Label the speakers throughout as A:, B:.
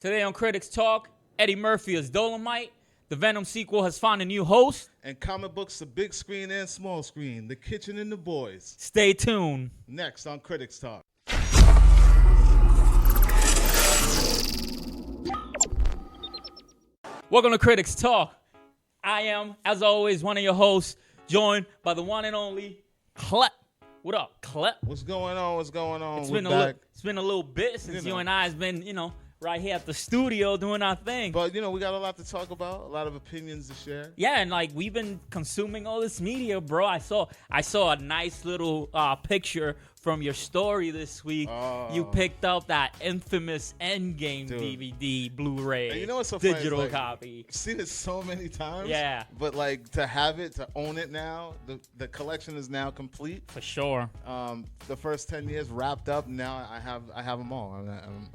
A: Today on Critix Talk, Eddy Murphy is Dolemite. The Venom sequel has found a new host.
B: And comic books, the big screen and small screen, the kitchen and the boys.
A: Stay tuned.
B: Next on Critix Talk.
A: Welcome to Critix Talk. I am, as always, one of your hosts, joined by the one and only Klep. What up, Klep?
B: What's going on? What's going on?
A: It's been a little bit since you and I has been, right here at the studio doing our thing.
B: But, we got a lot to talk about, a lot of opinions to share.
A: Yeah, and, we've been consuming all this media, bro. I saw a nice little picture from your story this week. You picked up that infamous Endgame DVD, Blu-ray,
B: and you know what's so
A: digital
B: funny?
A: copy.
B: I've seen it so many times.
A: Yeah.
B: But, to have it, to own it now, the collection is now complete.
A: For sure.
B: The first 10 years wrapped up. Now I have them all.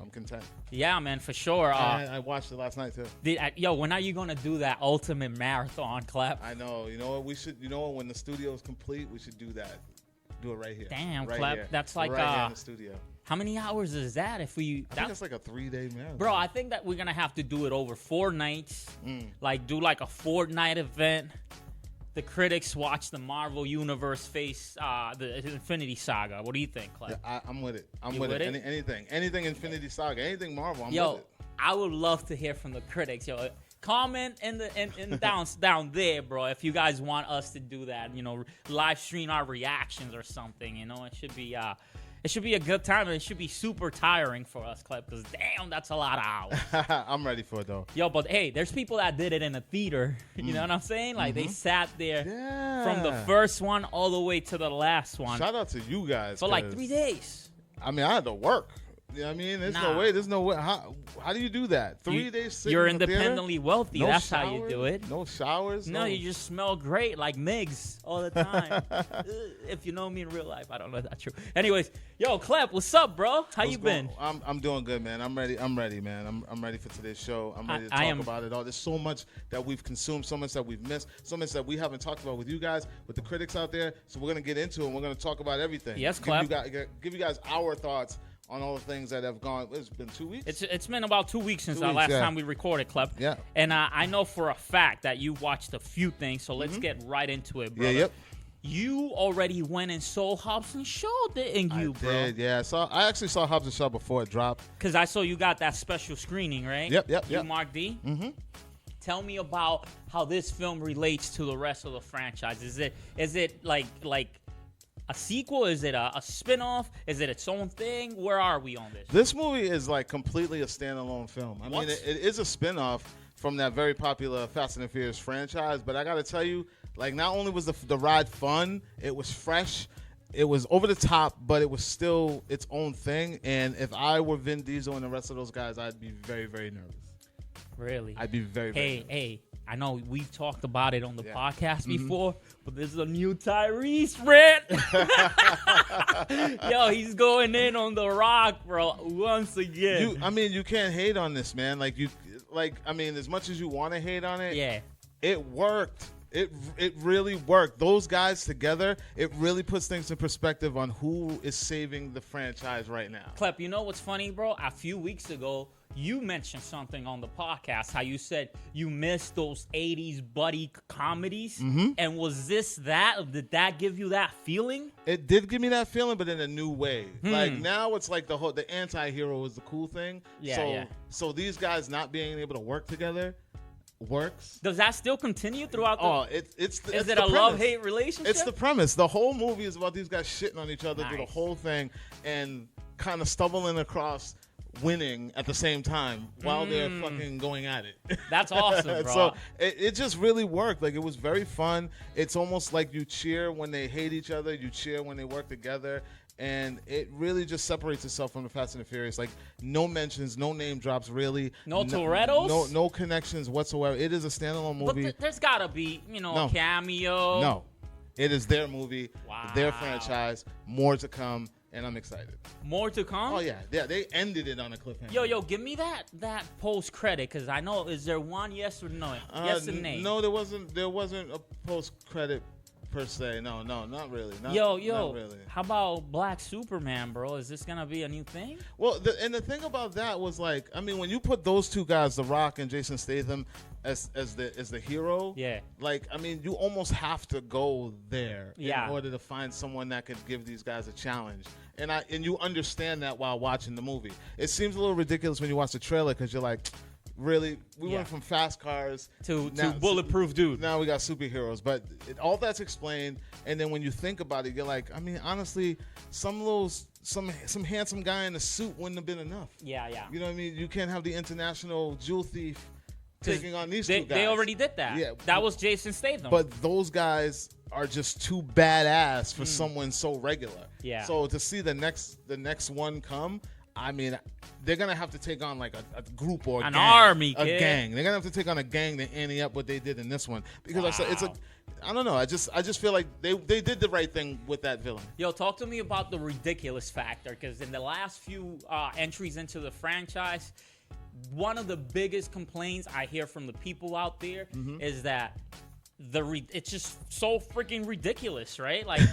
B: I'm content.
A: Yeah, man, for sure.
B: I watched it last night, too.
A: When are you going to do that ultimate marathon, Klep?
B: I know. You know what? We should, when the studio is complete, we should do that. Do it right here.
A: Damn,
B: right
A: Klep.
B: Here.
A: That's
B: right here in the studio.
A: How many hours is that? I think
B: it's like a 3-day marathon.
A: Bro, I think that we're going to have to do it over 4 nights. Do a 4-night event. The critics watch the Marvel Universe face the Infinity Saga. What do you think, Klep?
B: Yeah, I'm with it. I'm
A: you
B: with it.
A: it?
B: Anything Infinity Saga, anything Marvel, I'm with it.
A: I would love to hear from the critics. Comment in down there, bro. If you guys want us to do that, live stream our reactions or something. It should be a good time, and it should be super tiring for us, Klep, because damn, that's a lot of hours.
B: I'm ready for it though.
A: But hey, there's people that did it in a theater. You know what I'm saying? They sat there from the first one all the way to the last one.
B: Shout out to you guys
A: for 3 days.
B: I mean, I had to work. You know what I mean? There's no way. How do you do that? 3 days sitting
A: You're
B: in the
A: independently wealthy.
B: No
A: That's
B: showers,
A: how you do it.
B: No showers?
A: No, you just smell great like Migz all the time. If you know me in real life, I don't know if that's true. Anyways, Klep, what's up, bro? How you been?
B: I'm doing good, man. I'm ready, man. I'm ready for today's show. I'm ready to talk about it all. There's so much that we've consumed, so much that we've missed, so much that we haven't talked about with you guys, with the critics out there. So we're going to get into it, and we're going to talk about everything.
A: Yes, Klep.
B: Give you guys our thoughts on all the things that have gone. It's been 2 weeks?
A: It's been about 2 weeks since last time we recorded, Klep.
B: Yeah.
A: And I know for a fact that you watched a few things, so let's get right into it, brother.
B: Yeah, yep.
A: You already went and saw Hobbs and Shaw, didn't you, bro?
B: I did, yeah. I actually saw Hobbs and Shaw before it dropped.
A: Because I saw you got that special screening, right?
B: Yep.
A: You, Mark D? Mm-hmm. Tell me about how this film relates to the rest of the franchise. Is it like a sequel? Is it a spin-off? Is it its own thing? Where are we on this?
B: This movie is completely a standalone film. I mean, it is a spin-off from that very popular Fast and the Furious franchise, but I got to tell you, not only was the ride fun, it was fresh, it was over the top, but it was still its own thing. And if I were Vin Diesel and the rest of those guys, I'd be very, very nervous.
A: Really?
B: I'd be very, very nervous.
A: Hey. I know we've talked about it on the podcast before, but this is a new Tyrese rant. He's going in on The Rock, bro, once again.
B: You can't hate on this, man. As much as you want to hate on it, it worked. It really worked. Those guys together, it really puts things in perspective on who is saving the franchise right now.
A: Klep, you know what's funny, bro? A few weeks ago, you mentioned something on the podcast, how you said you missed those 80s buddy comedies. Mm-hmm. And was this that? Did that give you that feeling?
B: It did give me that feeling, but in a new way. Now it's the anti-hero is the cool thing. So these guys not being able to work together works.
A: Does that still continue throughout the...
B: Is
A: it a love-hate relationship?
B: It's the premise. The whole movie is about these guys shitting on each other through the whole thing and kind of stumbling across winning at the same time while they're fucking going at it.
A: That's awesome, bro.
B: So it just really worked. It was very fun. It's almost like you cheer when they hate each other. You cheer when they work together. And it really just separates itself from the Fast and the Furious. No mentions, no name drops, really.
A: No Torettos?
B: No connections whatsoever. It is a standalone movie.
A: But there's got to be, a cameo.
B: No. It is their movie, their franchise, more to come, and I'm excited.
A: More to come?
B: Oh, yeah. They ended it on a cliffhanger.
A: Yo, give me that post-credit, because I know, is there one yes or no? Yes or nay?
B: No, there wasn't a post-credit per se. No, not really. Not
A: Yo, how about Black Superman, bro? Is this gonna be a new thing?
B: Well, the thing about that was like, I mean, when you put those two guys, The Rock and Jason Statham, as the hero,
A: yeah,
B: like, I mean, you almost have to go there in
A: Yeah.
B: order to find someone that could give these guys a challenge. And you understand that while watching the movie. It seems a little ridiculous when you watch the trailer because you're like, really? We
A: Yeah.
B: went from fast cars
A: to
B: now-
A: bulletproof dude.
B: Now we got superheroes, but all that's explained. And then when you think about it, you're like, I mean, honestly, some handsome guy in a suit wouldn't have been enough.
A: Yeah.
B: You know what I mean? You can't have the international jewel thief taking on these two guys.
A: They already did that.
B: Yeah,
A: that was Jason Statham.
B: But those guys are just too badass for someone so regular.
A: Yeah.
B: So to see the next one come, I mean, they're gonna have to take on like a group or
A: an army, kid.
B: gang. They're gonna have to take on a gang to ante up what they did in this one because I don't know. I just feel like they did the right thing with that villain.
A: Yo, talk to me about the ridiculous factor, because in the last few entries into the franchise, one of the biggest complaints I hear from the people out there is that it's just so freaking ridiculous, right? Like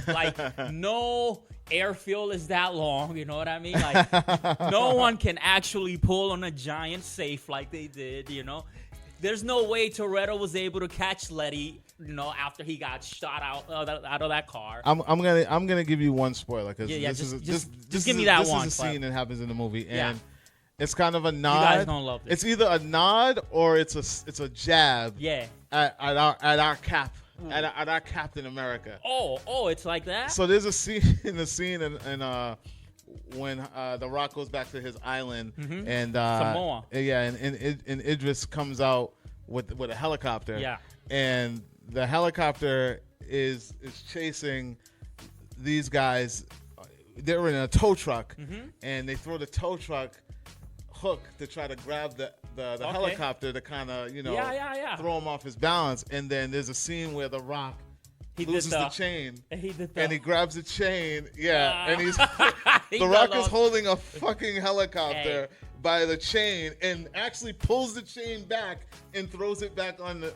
A: no airfield is that long, you know what I mean? Like no one can actually pull on a giant safe like they did, you know? There's no way Toretto was able to catch Letty, you know, after he got shot out of that car.
B: I'm gonna give you one spoiler because
A: just give me that one.
B: This is a scene that happens in the movie, and
A: Yeah.
B: it's kind of a nod.
A: You guys don't love this.
B: It's either a nod or it's a jab.
A: Yeah.
B: At our Captain America.
A: Oh, it's like that.
B: So there's a scene and when The Rock goes back to his island and
A: Samoa.
B: Yeah, and Idris comes out with a helicopter.
A: Yeah.
B: And the helicopter is chasing these guys. They're in a tow truck, and they throw the tow truck hook to try to grab the helicopter to kind of throw him off his balance. And then there's a scene where The Rock loses the chain, and he grabs the chain. Yeah, and he's The Rock is holding a fucking helicopter by the chain and actually pulls the chain back and throws it back on the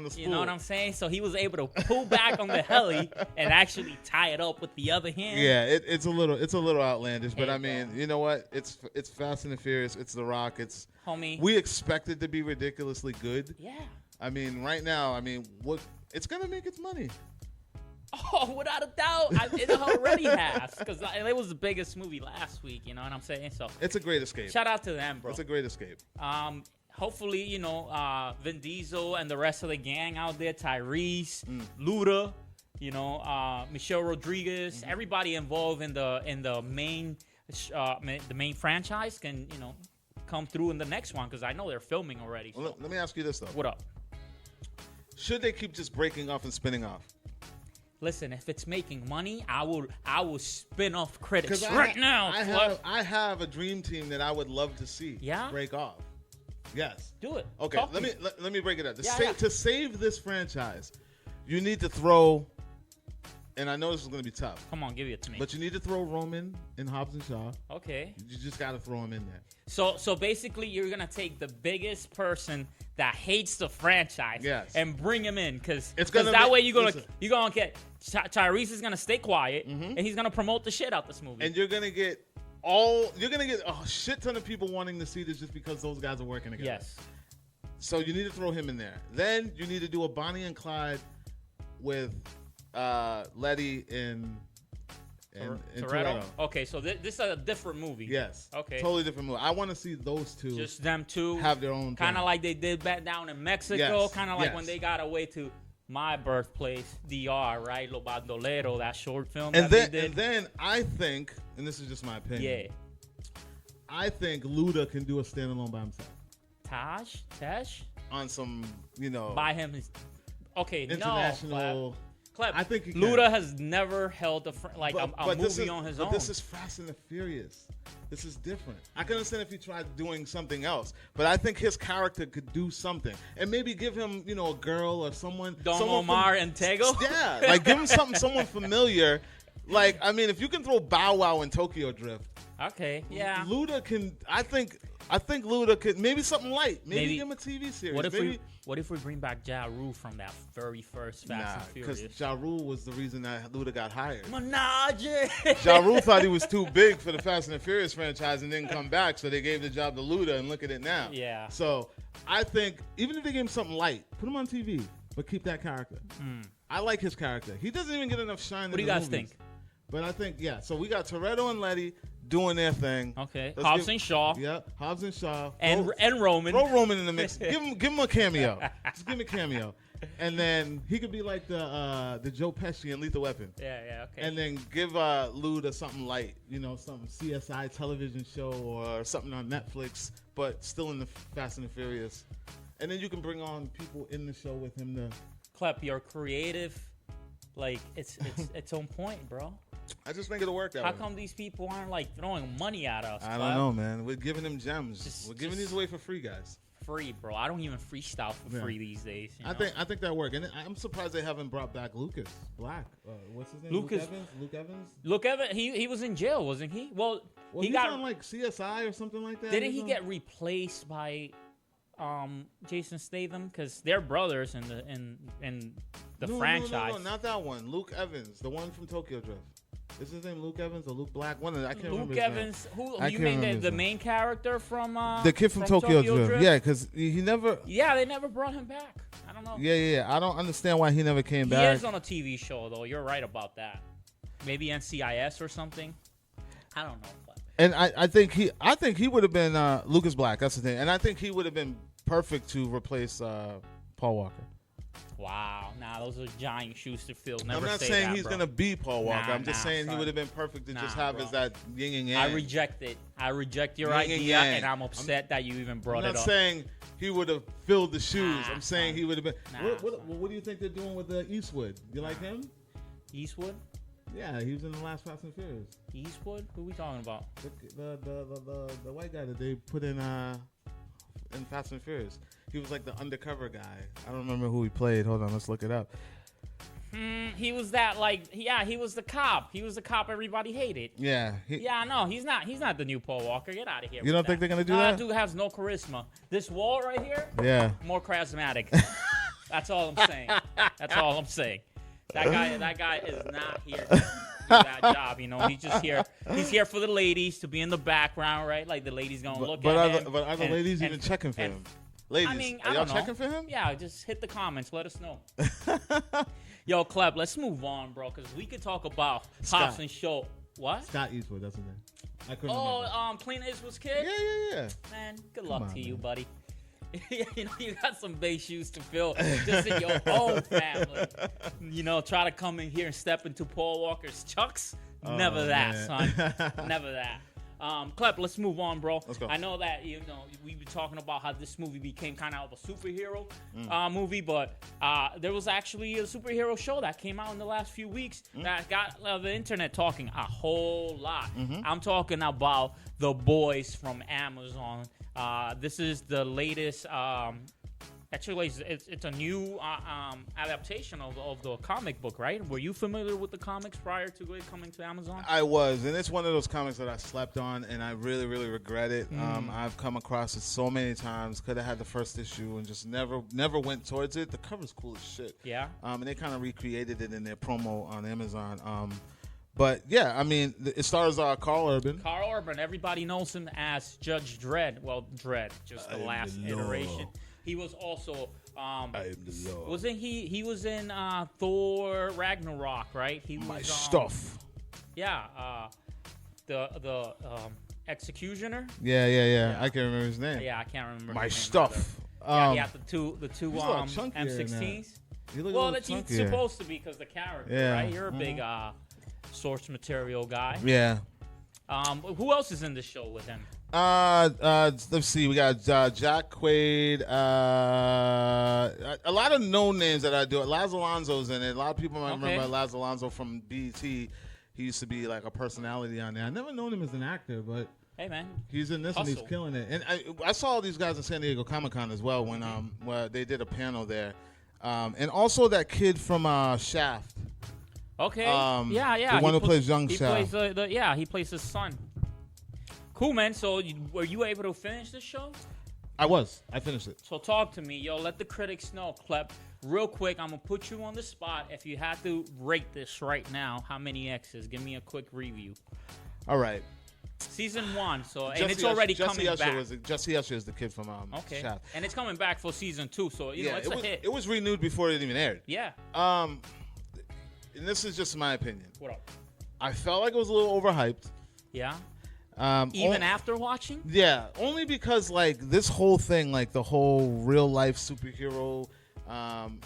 B: spool.
A: You know what I'm saying? So he was able to pull back on the heli and actually tie it up with the other hand.
B: Yeah, it's a little outlandish, but I mean, you know what? It's Fast and the Furious. It's The Rock. It's
A: homie.
B: We expect it to be ridiculously good.
A: Yeah.
B: I mean, right now, it's gonna make its money.
A: Oh, without a doubt, it already has, because it was the biggest movie last week. You know what I'm saying? So
B: it's a great escape.
A: Shout out to them, bro.
B: It's a great escape.
A: Hopefully, Vin Diesel and the rest of the gang out there, Tyrese, Luda, Michelle Rodriguez, everybody involved in the main franchise can come through in the next one, because I know they're filming already.
B: Well, let me ask you this though.
A: What up?
B: Should they keep just breaking off and spinning off?
A: Listen, if it's making money, I will spin off Critix right now.
B: I have a dream team that I would love to see break off. Yes.
A: Do it.
B: Okay, let me break it up. To save this franchise, you need to throw, and I know this is going to be tough.
A: Come on, give it to me.
B: But you need to throw Roman and Hobbs and Shaw.
A: Okay.
B: You just got to throw him in there.
A: So basically, you're going to take the biggest person that hates the franchise and bring him in, because that way you're gonna get Tyrese is gonna stay quiet and he's gonna promote the shit out this movie,
B: and you're gonna get a shit ton of people wanting to see this just because those guys are working together.
A: Yes.
B: So you need to throw him in there. Then you need to do a Bonnie and Clyde with Letty and Toretto.
A: Okay, so this is a different movie.
B: Yes.
A: Okay.
B: Totally different movie. I want to see those two.
A: Just them two
B: have their own.
A: Kind of like they did back down in Mexico. Kind of like when they got away to my birthplace, DR, right? Lo Bandolero, that short film.
B: And then I think, and this is just my opinion.
A: Yeah.
B: I think Luda can do a standalone by himself.
A: Tesh?
B: On some,
A: By him. Okay,
B: international.
A: Klep,
B: I think
A: Luda has never held a movie on his own.
B: But this is Fast and the Furious. This is different. I can understand if he tried doing something else, but I think his character could do something, and maybe give him, a girl or someone.
A: Omar and Tego.
B: Yeah, like give him someone familiar. Like, I mean, if you can throw Bow Wow in Tokyo Drift,
A: Okay, yeah.
B: Luda can. I think Luda could maybe something light. Maybe give him a TV series.
A: What if we bring back Ja Rule from that very first Fast and Furious?
B: Because Ja Rule was the reason that Luda got hired.
A: Menage.
B: Ja Rule thought he was too big for the Fast and the Furious franchise and didn't come back, so they gave the job to Luda, and look at it now.
A: Yeah.
B: So I think even if they gave him something light, put him on TV, but keep that character. I like his character. He doesn't even get enough shine.
A: What do you guys think?
B: But I think so we got Toretto and Letty doing their thing.
A: Okay. Hobbs and Shaw.
B: Yeah, Hobbs and Shaw.
A: And Roman.
B: Throw Roman in the mix. give him a cameo. Just give him a cameo. And then he could be like the Joe Pesci in Lethal Weapon.
A: Yeah, okay.
B: And then give Luda something light, some CSI television show or something on Netflix, but still in the Fast and the Furious. And then you can bring on people in the show with him to
A: Klep, you're creative. Like it's on point, bro.
B: I just think it'll work out.
A: How come these people aren't like throwing money at us?
B: I don't know, man. We're giving them gems. We're giving these away for free, guys.
A: Free, bro. I don't even freestyle for free these days.
B: I think that worked, and I'm surprised they haven't brought back Lucas Black. What's his name? Luke Evans. Luke Evans.
A: He was in jail, wasn't he? Well, he
B: got on like CSI or something like that.
A: Didn't he get replaced by Jason Statham? Because they're brothers in the franchise.
B: No, not that one. Luke Evans, the one from Tokyo Drift. Is his name Luke Evans or Luke Black? One of them. I can't remember.
A: Luke Evans. Who you mean the main character from
B: the kid from Tokyo Drift? Yeah, because he never.
A: Yeah, they never brought him back. I don't know.
B: Yeah. I don't understand why he never came back.
A: He is on a TV show though. You're right about that. Maybe NCIS or something. I don't know.
B: And I think he would have been Lucas Black. That's the thing. And I think he would have been perfect to replace Paul Walker.
A: Wow. Nah, those are giant shoes to fill.
B: I'm not saying he's going to be Paul Walker. I'm just saying he would have been perfect to just have as that yin and yang.
A: I reject it. I reject your idea, and I'm upset that you even brought it up.
B: I'm not saying he would have filled the shoes. I'm saying he would have been. What do you think they're doing with Eastwood? You like him?
A: Eastwood?
B: Yeah, he was in the last Fast and Furious.
A: Eastwood? Who are we talking about?
B: The white guy that they put in Fast and Furious. He was like the undercover guy. I don't remember who he played. Hold on, let's look it up.
A: He was that he was the cop. He was the cop everybody hated.
B: Yeah.
A: No, he's not the new Paul Walker. Get out of here.
B: You don't think they're gonna do that?
A: That dude has no charisma. This wall right here.
B: Yeah.
A: More charismatic. That's all I'm saying. That's all I'm saying. That guy is not here to do that job. He's just here. He's here for the ladies to be in the background, right? Like the ladies gonna look at him.
B: But are the ladies even checking for him? Ladies, are y'all checking for him?
A: Yeah, just hit the comments. Let us know. Yo, Klep, let's move on, bro, because we could talk about Hobbs and Shaw. What?
B: Scott Eastwood, that's his name. I couldn't remember.
A: Clint Eastwood's kid?
B: Yeah.
A: Man, good luck to you, buddy. You got some big shoes to fill just in your own family. Try to come in here and step into Paul Walker's chucks. Never that, son. Never that. Klep, let's move on, bro.
B: Let's go.
A: I know that we've been talking about how this movie became kind of a superhero movie, but there was actually a superhero show that came out in the last few weeks that got the internet talking a whole lot. I'm talking about The Boys from Amazon. This is the latest. Actually, it's a new adaptation of the comic book, right? Were you familiar with the comics prior to it coming to Amazon?
B: I was, and it's one of those comics that I slept on, and I really, really regret it. I've come across it so many times. Could have had the first issue and just never went towards it. The cover's cool as shit.
A: Yeah.
B: And they kind of recreated it in their promo on Amazon. But yeah, I mean, it stars Carl Urban.
A: Carl Urban, everybody knows him as Judge Dredd. Well, Dredd, just the last iteration. He was also
B: I am the Lord.
A: Wasn't he? He was in Thor Ragnarok, right? He was
B: my stuff.
A: Yeah, the Executioner.
B: Yeah. I can't remember his name.
A: Yeah, I can't remember
B: my stuff.
A: Yeah, he had the two M16s. Well, that's he's supposed to be because the character, right? You're a big source material guy.
B: Yeah.
A: Who else is in the show with him?
B: Let's see. We got Jack Quaid. A lot of known names that I do. Laz Alonso's in it. A lot of people might remember Laz Alonso from BET. He used to be like a personality on there. I never known him as an actor, but
A: hey man,
B: he's in this and he's killing it. And I saw all these guys in San Diego Comic-Con as well when where they did a panel there. And also that kid from Shaft.
A: Okay. Yeah.
B: The one who plays young Shaft.
A: He plays his son. Cool, man. So were you able to finish the show?
B: I finished it.
A: So talk to me, yo. Let the critics know, Klep. Real quick, I'm gonna put you on the spot. If you had to rate this right now, how many X's? Give me a quick review.
B: All right.
A: Season 1, so
B: Jesse
A: and it's already
B: Jesse
A: coming
B: Usher
A: back.
B: Jesse Usher is the kid from
A: Okay,
B: Shaft.
A: and it's coming back for season 2, so you know it's a hit.
B: It was renewed before it even aired.
A: Yeah.
B: And this is just my opinion.
A: What up?
B: I felt like it was a little overhyped.
A: Yeah. Even after watching?
B: Yeah, only because like this whole thing, like the whole real life superhero,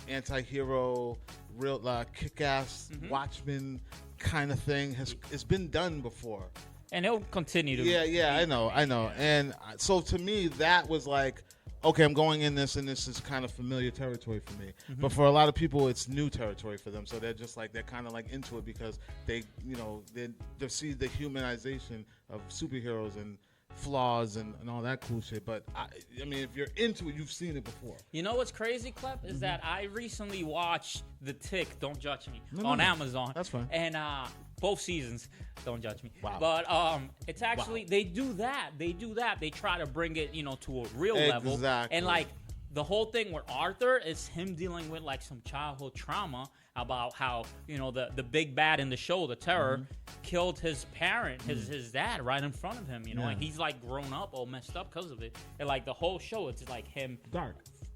B: anti-hero, real kick-ass Watchmen kind of thing has been done before.
A: And it'll continue to.
B: Yeah, I know. And so to me, that was like, okay, I'm going in this, and this is kind of familiar territory for me. But for a lot of people, it's new territory for them. So they're just like, they're kind of like into it because they see the humanization of superheroes and flaws and all that cool shit. But I mean, if you're into it, you've seen it before.
A: You know what's crazy, Klep, is that I recently watched The Tick, Don't Judge Me, on Amazon.
B: That's fine.
A: And both seasons, don't judge me.
B: Wow.
A: But it's actually, they do that. They try to bring it, to a real level.
B: Exactly.
A: And like the whole thing with Arthur is him dealing with like some childhood trauma about how, the big bad in the show, the Terror, killed his parent, his dad right in front of him, and he's like grown up all messed up because of it. And like the whole show, it's like him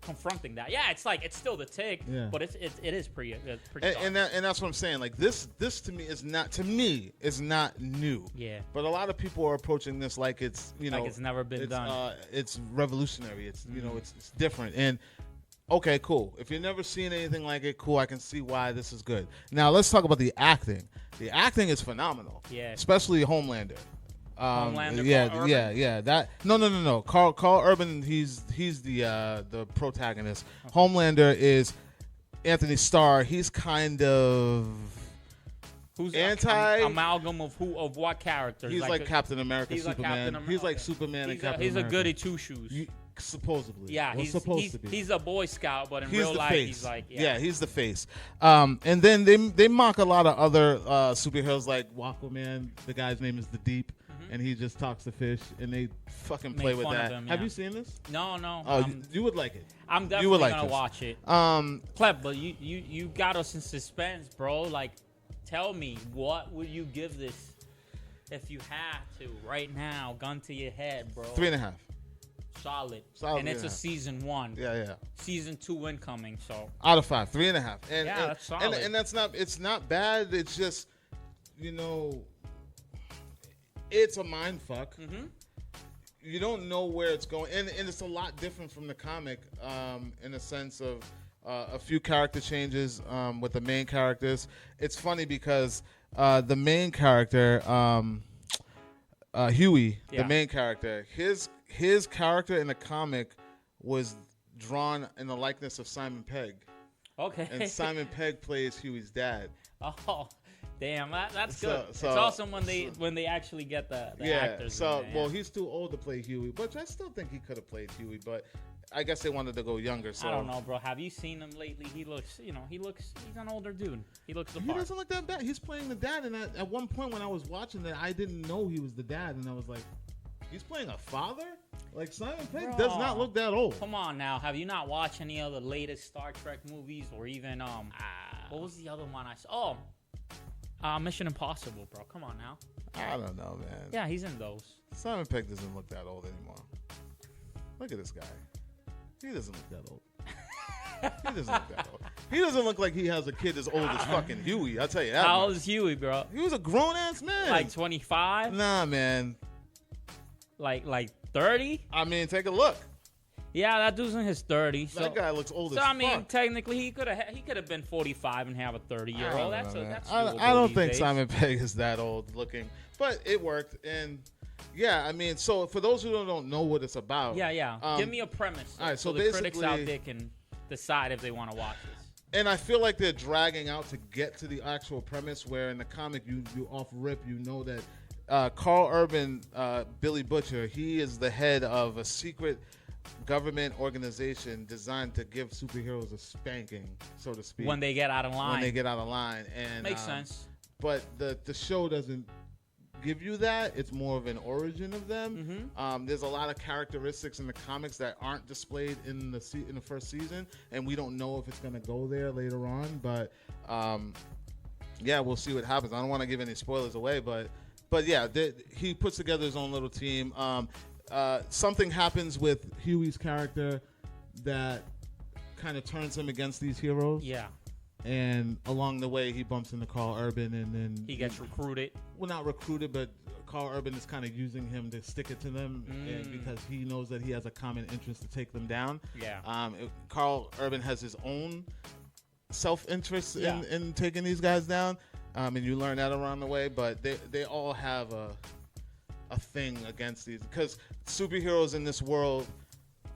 A: confronting that. Yeah, it's like it's still the Tick, but it is pretty dark.
B: And that's what I'm saying. Like this to me is not new.
A: Yeah.
B: But a lot of people are approaching this like it's
A: like it's never been done.
B: It's revolutionary. It's it's different. And okay, cool. If you've never seen anything like it, cool. I can see why this is good. Now let's talk about the acting. The acting is phenomenal.
A: Yeah.
B: Especially Homelander.
A: Homelander.
B: Yeah. That no. Carl Urban. He's the protagonist. Okay. Homelander is Anthony Starr. He's kind of
A: who's
B: anti
A: amalgam of what characters?
B: He's like Captain America, Superman. He's like Superman and Captain America.
A: He's a goody two shoes.
B: Supposedly,
A: yeah,
B: he's supposed to be.
A: He's a Boy Scout, but in real life,
B: face.
A: he's like,
B: he's the face. And then they mock a lot of other superheroes, like Aquaman. The guy's name is the Deep, and he just talks to fish, and they fucking play with that. Have you seen this?
A: No.
B: Oh, you would like it.
A: I'm definitely gonna watch it. Klep, but you got us in suspense, bro. Like, tell me, what would you give this if you had to right now? Gun to your head, bro.
B: 3.5.
A: Solid. And it's a season 1.
B: Yeah.
A: Season 2 incoming. So
B: out of 5, 3.5. And
A: that's solid.
B: And that's not. It's not bad. It's just, it's a mind fuck. You don't know where it's going, and it's a lot different from the comic, in the sense of a few character changes with the main characters. It's funny because the main character, Huey, the main character, his character in the comic was drawn in the likeness of Simon Pegg.
A: Okay.
B: And Simon Pegg plays Huey's dad.
A: Oh, damn, that's good. It's awesome when they actually get the actors.
B: So well, he's too old to play Huey, but I still think he could have played Huey, but I guess they wanted to go younger. So
A: I don't know, bro. Have you seen him lately? He looks, he's an older dude. He looks the part.
B: He doesn't look that bad. He's playing the dad, and at one point when I was watching that, I didn't know he was the dad, and I was like, he's playing a father? Like, Simon Pegg does not look that old.
A: Come on now. Have you not watched any of the latest Star Trek movies, or even what was the other one I saw? Mission Impossible, bro. Come on now.
B: I don't know, man.
A: Yeah, he's in those.
B: Simon Pegg doesn't look that old anymore. Look at this guy. He doesn't look that old. He doesn't look that old. He doesn't look like he has a kid as old as fucking Huey. I'll tell you that.
A: How old is Huey, bro?
B: He was a grown-ass man.
A: Like 25?
B: Nah, man.
A: Like 30?
B: I mean, take a look.
A: Yeah, that dude's in his 30s.
B: That guy looks old as fuck.
A: So, I mean, technically, he could have been 45 and have a 30-year-old.
B: I don't think Simon Pegg is that old looking. But it worked. And, yeah, I mean, so for those who don't know what it's about.
A: Yeah. Give me a premise.
B: All right,
A: so the critics out there can decide if they want to watch this.
B: And I feel like they're dragging out to get to the actual premise, where in the comic, you off rip, you know that Carl Urban, Billy Butcher, he is the head of a secret government organization designed to give superheroes a spanking, so to speak.
A: When they get out of line.
B: And
A: makes sense.
B: But the show doesn't give you that. It's more of an origin of them. There's a lot of characteristics in the comics that aren't displayed in the first season, and we don't know if it's going to go there later on. But yeah, we'll see what happens. I don't want to give any spoilers away, but yeah, he puts together his own little team. Something happens with Huey's character that kind of turns him against these heroes.
A: Yeah.
B: And along the way, he bumps into Carl Urban, and then
A: he gets recruited.
B: Well, not recruited, but Carl Urban is kind of using him to stick it to them, and because he knows that he has a common interest to take them down.
A: Yeah.
B: Carl Urban has his own self-interest in taking these guys down, and you learn that along the way. But they all have a thing against these, because superheroes in this world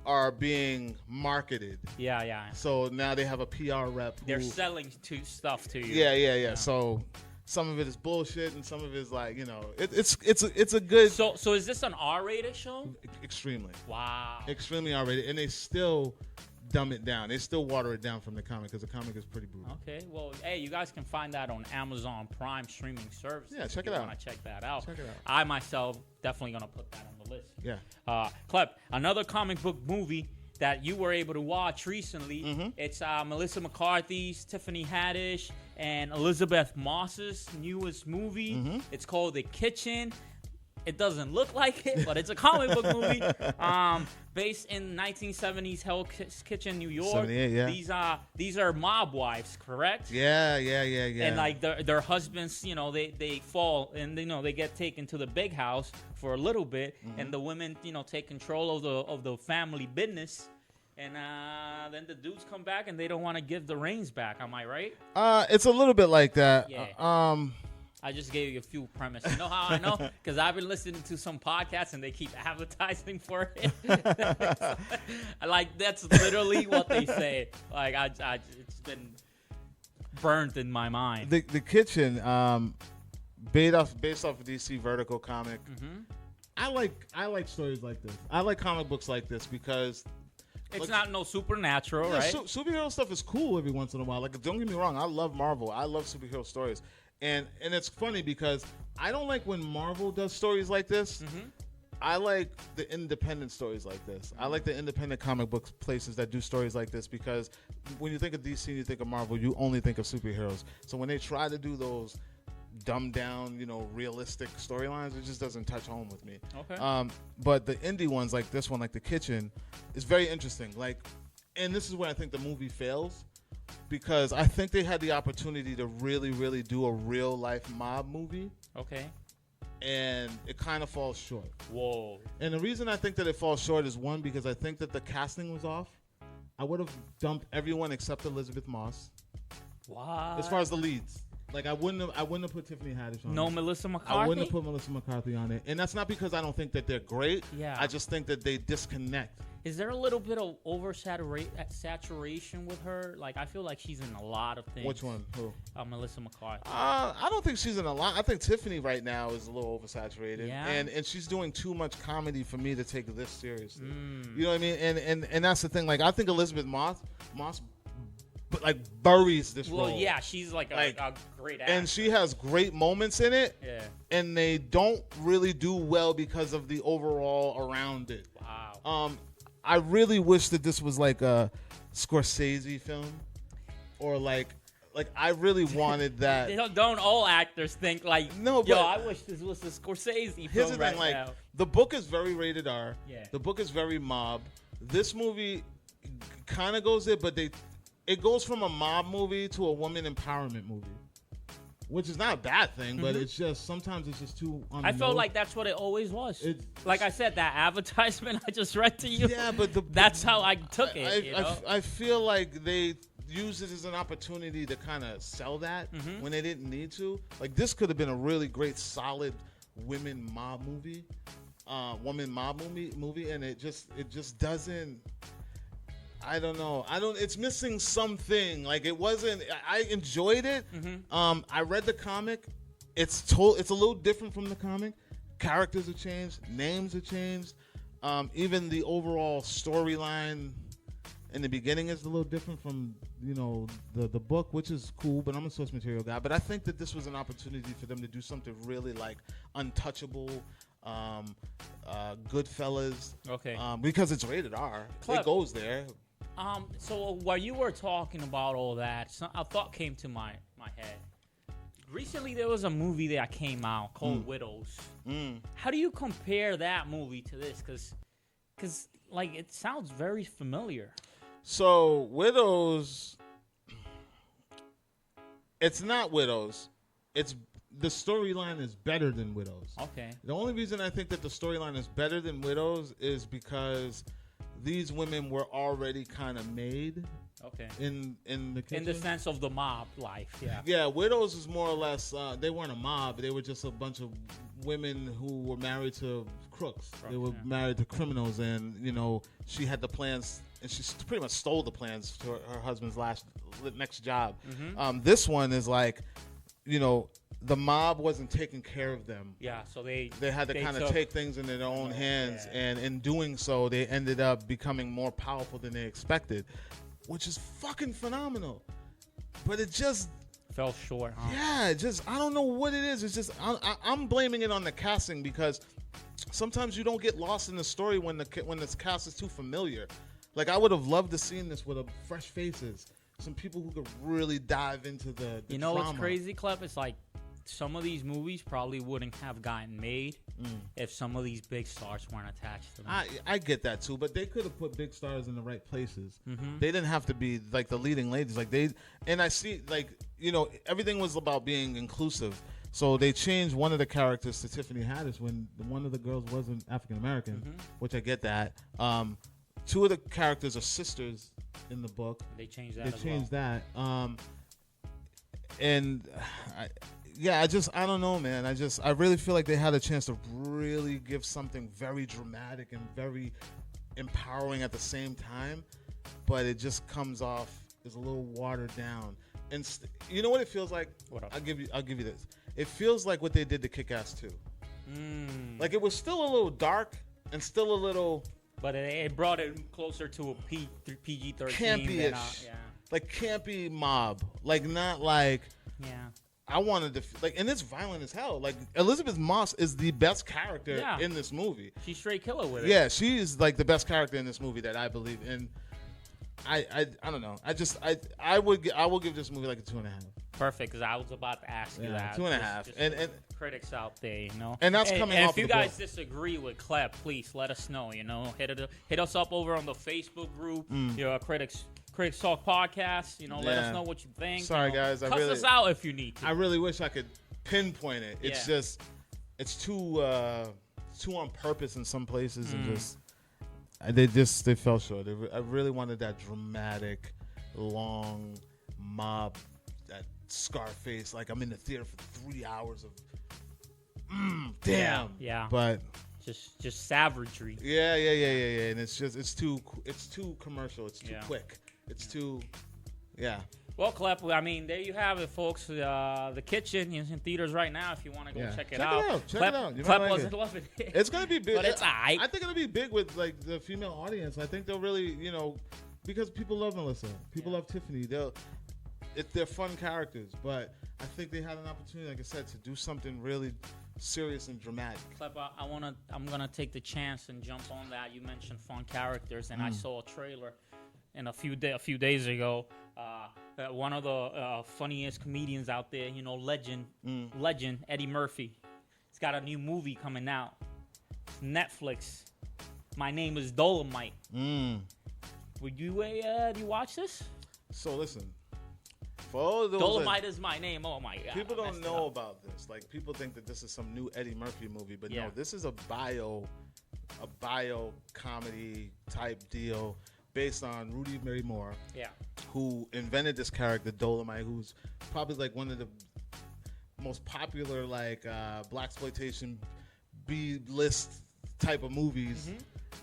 B: are being marketed.
A: Yeah.
B: So now they have a PR rep.
A: They're selling stuff to you.
B: Yeah. So some of it is bullshit, and some of it is like, it's a good.
A: So is this an R-rated show?
B: Extremely.
A: Wow.
B: Extremely R-rated, and they still dumb it down. They still water it down from the comic, because the comic is pretty brutal.
A: Okay. Well, hey, you guys can find that on Amazon Prime streaming service.
B: Yeah, check it out.
A: Want to check that out?
B: Check it out.
A: I myself definitely gonna put that on the list.
B: Yeah.
A: Klep, another comic book movie that you were able to watch recently. It's Melissa McCarthy's, Tiffany Haddish, and Elizabeth Moss's newest movie. It's called The Kitchen. It doesn't look like it, but it's a comic book movie based in 1970s Hell's Kitchen, New York.
B: 78, yeah.
A: These are mob wives, correct?
B: Yeah.
A: And like their husbands, they fall and they get taken to the big house for a little bit, and the women, take control of the family business. And then the dudes come back and they don't want to give the reins back. Am I right?
B: It's a little bit like that.
A: Yeah. I just gave you a few premises. You know how I know? Because I've been listening to some podcasts and they keep advertising for it. Like, that's literally what they say. Like, it's been burnt in my mind.
B: The Kitchen, based off of DC Vertical comic. I like stories like this. I like comic books like this because
A: it's not no supernatural, right?
B: Superhero stuff is cool every once in a while. Like, don't get me wrong, I love Marvel. I love superhero stories. And it's funny because I don't like when Marvel does stories like this. I like the independent stories like this. I like the independent comic book places that do stories like this, because when you think of DC and you think of Marvel, you only think of superheroes. So when they try to do those dumbed down, realistic storylines, it just doesn't touch home with me.
A: Okay.
B: But the indie ones like this one, like The Kitchen, is very interesting. Like, and this is where I think the movie fails, because I think they had the opportunity to really, really do a real life mob movie.
A: Okay.
B: And it kind of falls short.
A: Whoa.
B: And the reason I think that it falls short is, one, because I think that the casting was off. I would have dumped everyone except Elizabeth Moss.
A: What?
B: As far as the leads. Like, I wouldn't have put Tiffany Haddish on it.
A: Melissa McCarthy?
B: I wouldn't have put Melissa McCarthy on it. And that's not because I don't think that they're great.
A: Yeah.
B: I just think that they disconnect.
A: Is there a little bit of saturation with her? Like, I feel like she's in a lot of things.
B: Which one? Who?
A: Melissa McCarthy.
B: I don't think she's in a lot. I think Tiffany right now is a little oversaturated.
A: Yeah.
B: And she's doing too much comedy for me to take this seriously. You know what I mean? And that's the thing. Like, I think Elizabeth Moss buries this role.
A: Well, yeah, she's like a great actor.
B: And she has great moments in it.
A: Yeah.
B: And they don't really do well because of the overall around it.
A: Wow.
B: I really wish that this was like a Scorsese film, or like I really wanted that.
A: Don't all actors think like,
B: no, but
A: yo, I wish this was a Scorsese film.
B: Here's the thing, like,
A: now.
B: The book is very rated R.
A: Yeah.
B: The book is very mob. This movie kind of goes there, but it goes from a mob movie to a woman empowerment movie, which is not a bad thing, but it's just, sometimes it's just too on the
A: I felt
B: nose.
A: like that's what it always was. Like I said, that advertisement I just read to you.
B: Yeah, but
A: that's how I took it.
B: I feel like they used it as an opportunity to kind of sell that when they didn't need to. Like, this could have been a really great, solid women mob movie, movie, and it just doesn't. I don't know. It's missing something. Like, it wasn't. I enjoyed it. I read the comic. It's a little different from the comic. Characters have changed. Names have changed. Even the overall storyline in the beginning is a little different from, the book, which is cool, but I'm a source material guy. But I think that this was an opportunity for them to do something really like untouchable, Goodfellas.
A: Okay.
B: Because it's rated R.
A: Klep.
B: It goes there.
A: So while you were talking about all that, a thought came to my head. Recently, there was a movie that came out called Widows. How do you compare that movie to this? Because like, it sounds very familiar.
B: So, Widows, it's not Widows. It's the storyline is better than Widows.
A: Okay.
B: The only reason I think that the storyline is better than Widows is because these women were already kind of made.
A: Okay.
B: In the kitchen.
A: In the sense of the mob life, yeah.
B: Yeah, Widows is more or less, they weren't a mob. They were just a bunch of women who were married to crooks. They were married to criminals, and, she had the plans, and she pretty much stole the plans to her husband's next job.
A: Mm-hmm.
B: This one is like, the mob wasn't taking care of them.
A: Yeah, so they
B: had to kind of take things into their own hands, and in doing so, they ended up becoming more powerful than they expected, which is fucking phenomenal. But it just
A: fell short, huh?
B: Yeah, I don't know what it is. It's just I'm blaming it on the casting, because sometimes you don't get lost in the story when this cast is too familiar. Like, I would have loved to seen this with fresh faces, some people who could really dive into the drama.
A: What's crazy, Klep? It's like some of these movies probably wouldn't have gotten made if some of these big stars weren't attached to them.
B: I get that too, but they could have put big stars in the right places.
A: Mm-hmm.
B: They didn't have to be like the leading ladies. And I see, everything was about being inclusive. So they changed one of the characters to Tiffany Haddish when one of the girls wasn't African American, which I get that. Two of the characters are sisters in the book.
A: They changed that.
B: And I don't know, man. I really feel like they had a chance to really give something very dramatic and very empowering at the same time, but it just comes off as a little watered down. And you know what it feels like?
A: What up?
B: I'll give you this. It feels like what they did to Kick-Ass 2. Like, it was still a little dark and still a little,
A: but it brought it closer to a PG-13.
B: Campy-ish. Like, campy mob. Like, not like.
A: Yeah.
B: I wanted to, and it's violent as hell. Like, Elizabeth Moss is the best character in this movie.
A: She's straight killer with it.
B: Yeah, she is like the best character in this movie that I believe. And I don't know. I will give this movie like a 2.5.
A: Perfect, because I was about to ask you that.
B: 2.5. And
A: critics out there,
B: And that's coming off
A: if you
B: the
A: guys
B: book.
A: Disagree with Klep, please let us know. Hit us up over on the Facebook group. Your Critix Talk podcast. Let us know what you think.
B: Sorry, guys.
A: Cuss us out if you need to.
B: I really wish I could pinpoint it. It's just, it's too on purpose in some places, and they fell short. I really wanted that dramatic, long mob, that Scarface. Like, I'm in the theater for 3 hours of, damn.
A: Yeah.
B: But
A: just savagery.
B: Yeah. And it's too commercial. It's too quick. It's too,
A: Well, Klep, I mean, there you have it, folks. The Kitchen is in theaters right now if you want to go check it out.
B: Check it out.
A: Klep wasn't loving it.
B: It's going to be big.
A: But it's all right.
B: I think it'll be big with, like, the female audience. I think they'll really, because people love Melissa. People love Tiffany. They're fun characters. But I think they had an opportunity, like I said, to do something really serious and dramatic.
A: Klep, I'm gonna take the chance and jump on that. You mentioned fun characters, and I saw a trailer a few days ago. One of the funniest comedians out there, legend Eddie Murphy. He's got a new movie coming out. Netflix. My Name is Dolemite. Would you do you watch this?
B: So listen, for all those
A: Dolemite is my name. Oh my god!
B: People don't know about this. Like, people think that this is some new Eddie Murphy movie, but no, this is a bio comedy type deal based on Rudy Ray Moore, who invented this character Dolemite, who's probably like one of the most popular blaxploitation B-list type of movies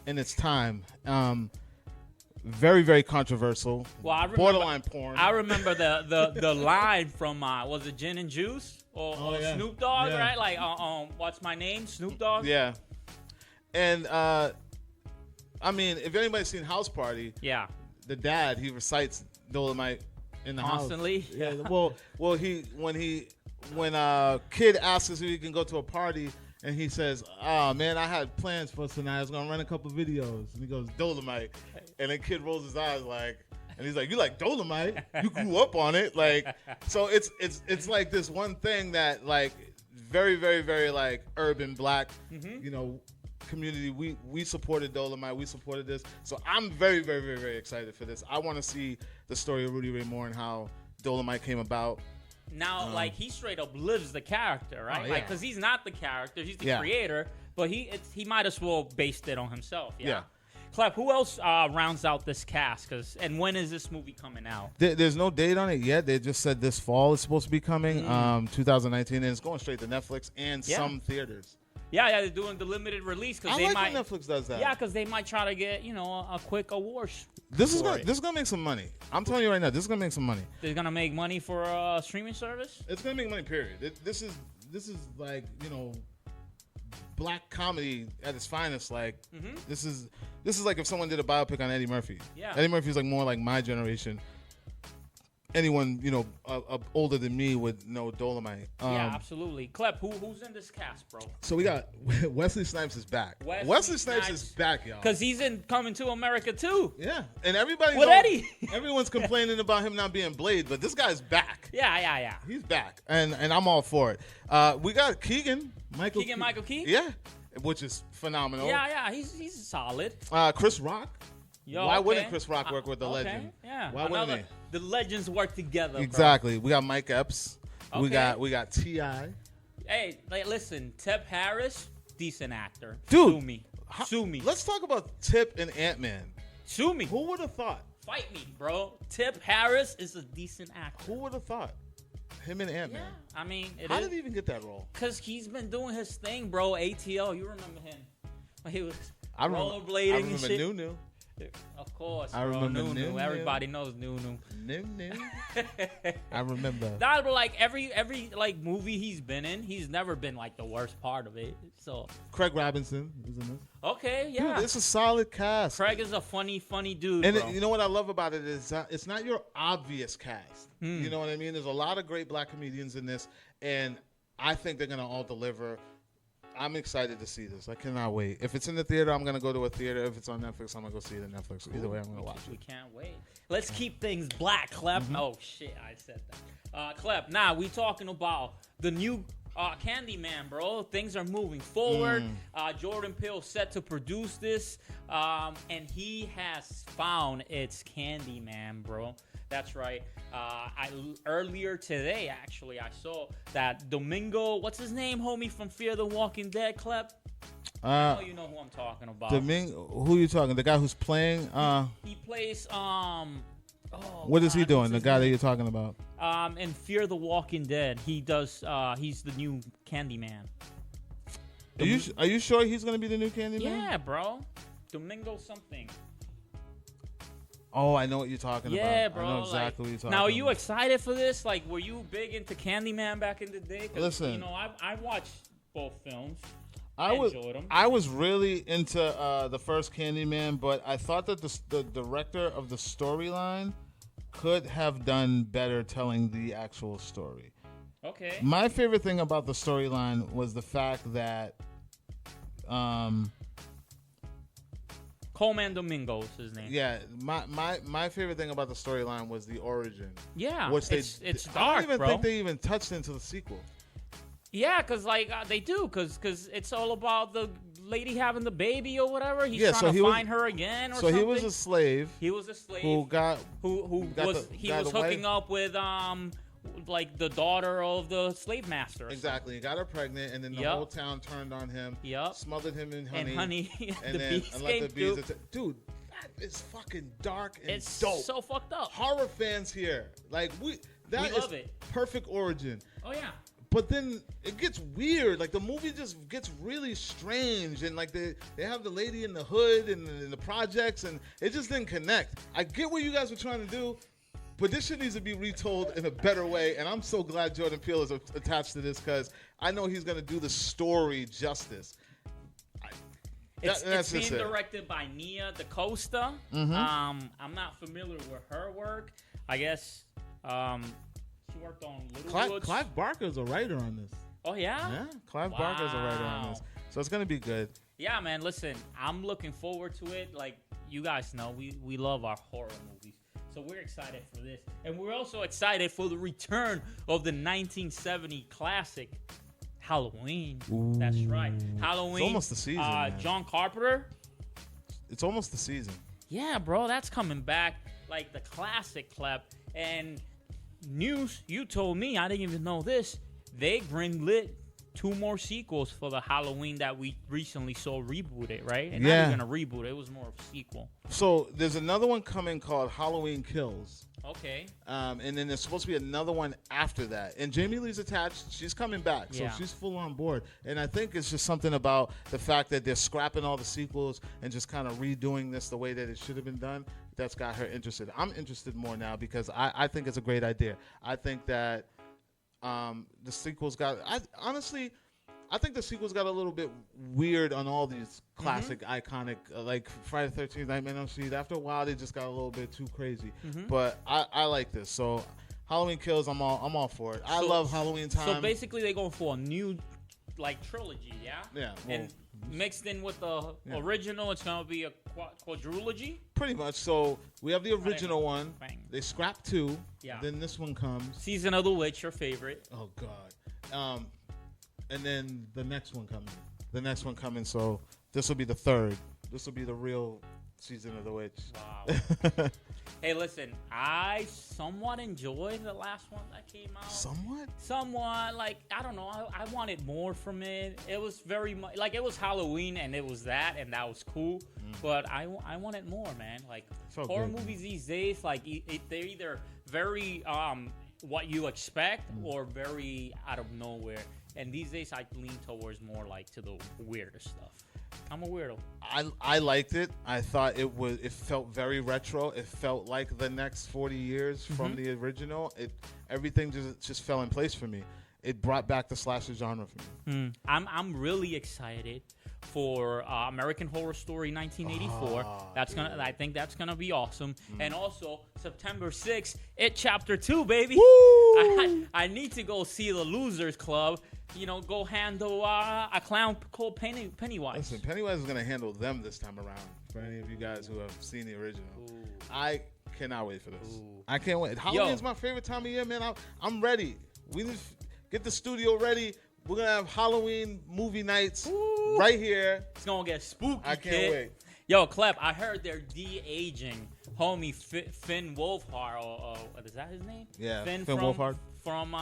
B: in its time. Very, very controversial.
A: Well,
B: borderline porn.
A: I remember the line from was it Gin and Juice or Snoop Dogg, right? Like, what's my name? Snoop Dogg.
B: Yeah. And I mean, if anybody's seen House Party, the dad, he recites Dolemite in the
A: Constantly?
B: house. Yeah. Well, when kid asks us if he can go to a party, and he says, "Oh man, I had plans for us tonight. I was gonna run a couple videos." And he goes, "Dolemite," and then kid rolls his eyes like, and he's like, "You like Dolemite? You grew up on it." Like, so it's like this one thing that like very, very, very like urban black, you know, community. We supported Dolemite. We supported this. So I'm very, very, very, very excited for this. I want to see the story of Rudy Ray Moore and how Dolemite came about.
A: Now, like, he straight up lives the character, right?
B: Oh, yeah.
A: Like, because he's not the character, he's the creator, but he might as well based it on himself. Yeah. Klep, who else rounds out this cast? And when is this movie coming out?
B: There's no date on it yet. They just said this fall it's supposed to be coming, 2019, and it's going straight to Netflix and some theaters.
A: Yeah, they're doing the limited release because they might.
B: When Netflix does that.
A: Yeah, because they might try to get a quick award.
B: This is gonna make some money. I'm telling you right now, this is gonna make some money.
A: They're gonna make money for a streaming service.
B: It's gonna make money. Period. This is like black comedy at its finest. Like this is like if someone did a biopic on Eddie Murphy.
A: Yeah,
B: Eddie Murphy is like more like my generation. Anyone older than me would know Dolemite.
A: Yeah, absolutely. Klep, who's in this cast, bro?
B: So we got Wesley Snipes is back. Wesley Snipes is back, y'all.
A: Because he's in Coming to America too.
B: Yeah, and everybody.
A: With Eddie.
B: Everyone's complaining about him not being Blade, but this guy's back.
A: Yeah.
B: He's back, and I'm all for it. We got Michael Keegan. Yeah, which is phenomenal.
A: Yeah, he's solid.
B: Chris Rock. Why wouldn't Chris Rock work with the legend?
A: Yeah.
B: Why wouldn't he?
A: The legends work together.
B: Exactly.
A: Bro.
B: We got Mike Epps.
A: Okay.
B: We got T.I.
A: Hey, listen, Tip Harris, decent actor.
B: Dude,
A: Sue me.
B: Let's talk about Tip and Ant-Man.
A: Sue me.
B: Who would have thought?
A: Fight me, bro. Tip Harris is a decent actor.
B: Who would have thought? Him and Ant-Man.
A: Yeah, I mean,
B: how did he even get that role?
A: Because he's been doing his thing, bro. ATL, you remember him? When he was
B: I
A: rollerblading
B: remember
A: and shit.
B: Nunu.
A: Of course,
B: I remember
A: Nunu. Everybody knows Nunu.
B: Nunu. I remember.
A: That, like every like movie he's been in, he's never been like the worst part of it. So
B: Craig Robinson is in this.
A: Okay, yeah.
B: Dude, it's a solid cast.
A: Craig is a funny dude.
B: And
A: bro.
B: You know what I love about it is it's not your obvious cast. You know what I mean? There's a lot of great black comedians in this, and I think they're gonna all deliver. I'm excited to see this. I cannot wait. If it's in the theater, I'm going to go to a theater. If it's on Netflix, I'm going to go see it on Netflix. Either way, I'm going to watch it.
A: We can't wait. Let's keep things black, Klep. Oh, shit, I said that. Klep, we talking about the new Candyman, bro. Things are moving forward. Jordan Peele set to produce this, and he has found its Candyman, bro. That's right. Earlier today, actually, I saw that Domingo, what's his name, homie, from Fear the Walking Dead, Klep? I know you know who I'm talking about.
B: Domingo, who are you talking? The guy who's playing?
A: He plays,
B: what is he doing? The guy that you're talking about?
A: In Fear the Walking Dead, he does, he's the new Candyman.
B: Are you sure he's going to be the new Candyman?
A: Yeah, bro. Domingo something.
B: Oh, I know what you're talking about.
A: Yeah, bro.
B: I know exactly what you're talking
A: about. Now, are
B: about.
A: you excited for this? Like, were you big into Candyman back in the day?
B: Listen.
A: You know, I watched both films.
B: I
A: enjoyed them.
B: I was really into the first Candyman, but I thought that the director of the storyline could have done better telling the actual story.
A: Okay.
B: My favorite thing about the storyline was the fact that
A: Coleman Domingo is his name.
B: Yeah, my favorite thing about the storyline was the origin.
A: Yeah,
B: which
A: it's dark,
B: I don't even
A: bro.
B: think they even touched into the sequel.
A: Yeah, because they do, because it's all about the lady having the baby or whatever. He's trying to find her again or something.
B: So he was a slave.
A: He was a slave
B: who
A: was hooking up with like the daughter of the slave master.
B: Exactly. He got her pregnant, and then the whole town turned on him.
A: Yep.
B: Smothered him in honey.
A: And honey,
B: and
A: the
B: then
A: bees
B: let
A: came
B: the bees dude, that is fucking dark and
A: it's
B: dope.
A: So fucked up.
B: Horror fans here, like we
A: love it.
B: Perfect origin.
A: Oh yeah.
B: But then it gets weird. Like the movie just gets really strange, and like they have the lady in the hood and in the projects, and it just didn't connect. I get what you guys were trying to do, but this shit needs to be retold in a better way. And I'm so glad Jordan Peele is attached to this because I know he's gonna do the story justice.
A: It's being directed by Nia DaCosta.
B: Mm-hmm.
A: I'm not familiar with her work. I guess she worked on Littlewoods.
B: Clive Barker's a writer on this.
A: Oh, yeah?
B: Yeah, Clive Barker's a writer on this. So it's going to be good.
A: Yeah, man, listen, I'm looking forward to it. Like, you guys know, we love our horror movies. So we're excited for this. And we're also excited for the return of the 1970 classic, Halloween.
B: Ooh.
A: That's right. Halloween.
B: It's almost the season, man.
A: John Carpenter.
B: It's almost the season.
A: Yeah, bro, that's coming back. Like the classic Klep. And news, you told me, I didn't even know this. They greenlit 2 more sequels for the Halloween that we recently saw rebooted, right? And
B: yeah.
A: not even a reboot. It was more of a sequel.
B: So there's another one coming called Halloween Kills.
A: Okay.
B: And then there's supposed to be another one after that. And Jamie Lee's attached. She's coming back. So she's full on board. And I think it's just something about the fact that they're scrapping all the sequels and just kind of redoing this the way that it should have been done. That's got her interested. I'm interested more now because I think it's a great idea. I think that the sequels got... I think the sequels got a little bit weird on all these classic, iconic, like Friday the 13th, Nightmare on Elm Street. After a while, they just got a little bit too crazy. But I like this. So Halloween Kills, I'm all for it. I love Halloween time.
A: So basically, they're going for a new, like, trilogy, yeah?
B: Yeah. Well,
A: and mixed in with the original, it's going to be a quadrilogy?
B: Pretty much. So we have the original one.
A: Bang.
B: They scrapped 2.
A: Yeah.
B: Then this one comes.
A: Season of the Witch, your favorite.
B: Oh, God. And then the next one coming. So this will be the 3rd. This will be the real Season of the Witch.
A: Wow. Hey, listen, I somewhat enjoyed the last one that came out. Somewhat. Like, I don't know. I wanted more from it. It was very much like it was Halloween and it was that, and that was cool. But I wanted more, man. Like horror movies these days, like they're either very what you expect or very out of nowhere. And these days, I lean towards more like to the weirder stuff. I'm a weirdo.
B: I liked it. I thought it felt very retro. It felt like the next 40 years from the original. Everything just fell in place for me. It brought back the slasher genre for me.
A: I'm really excited for American Horror Story 1984. I think that's gonna be awesome. And also September 6th, It Chapter 2, baby. I need to go see the Losers Club. You know, go handle a clown called Pennywise.
B: Listen, Pennywise is gonna handle them this time around. For any of you guys who have seen the original, I cannot wait for this. I can't wait. Halloween's my favorite time of year, man. I'm ready. We need to get the studio ready. We're gonna have Halloween movie nights right here.
A: It's gonna get spooky.
B: I can't wait.
A: Yo, Klep, I heard they're de-aging homie Finn Wolfhard. Is that his name?
B: Yeah,
A: Finn
B: Wolfhard.
A: From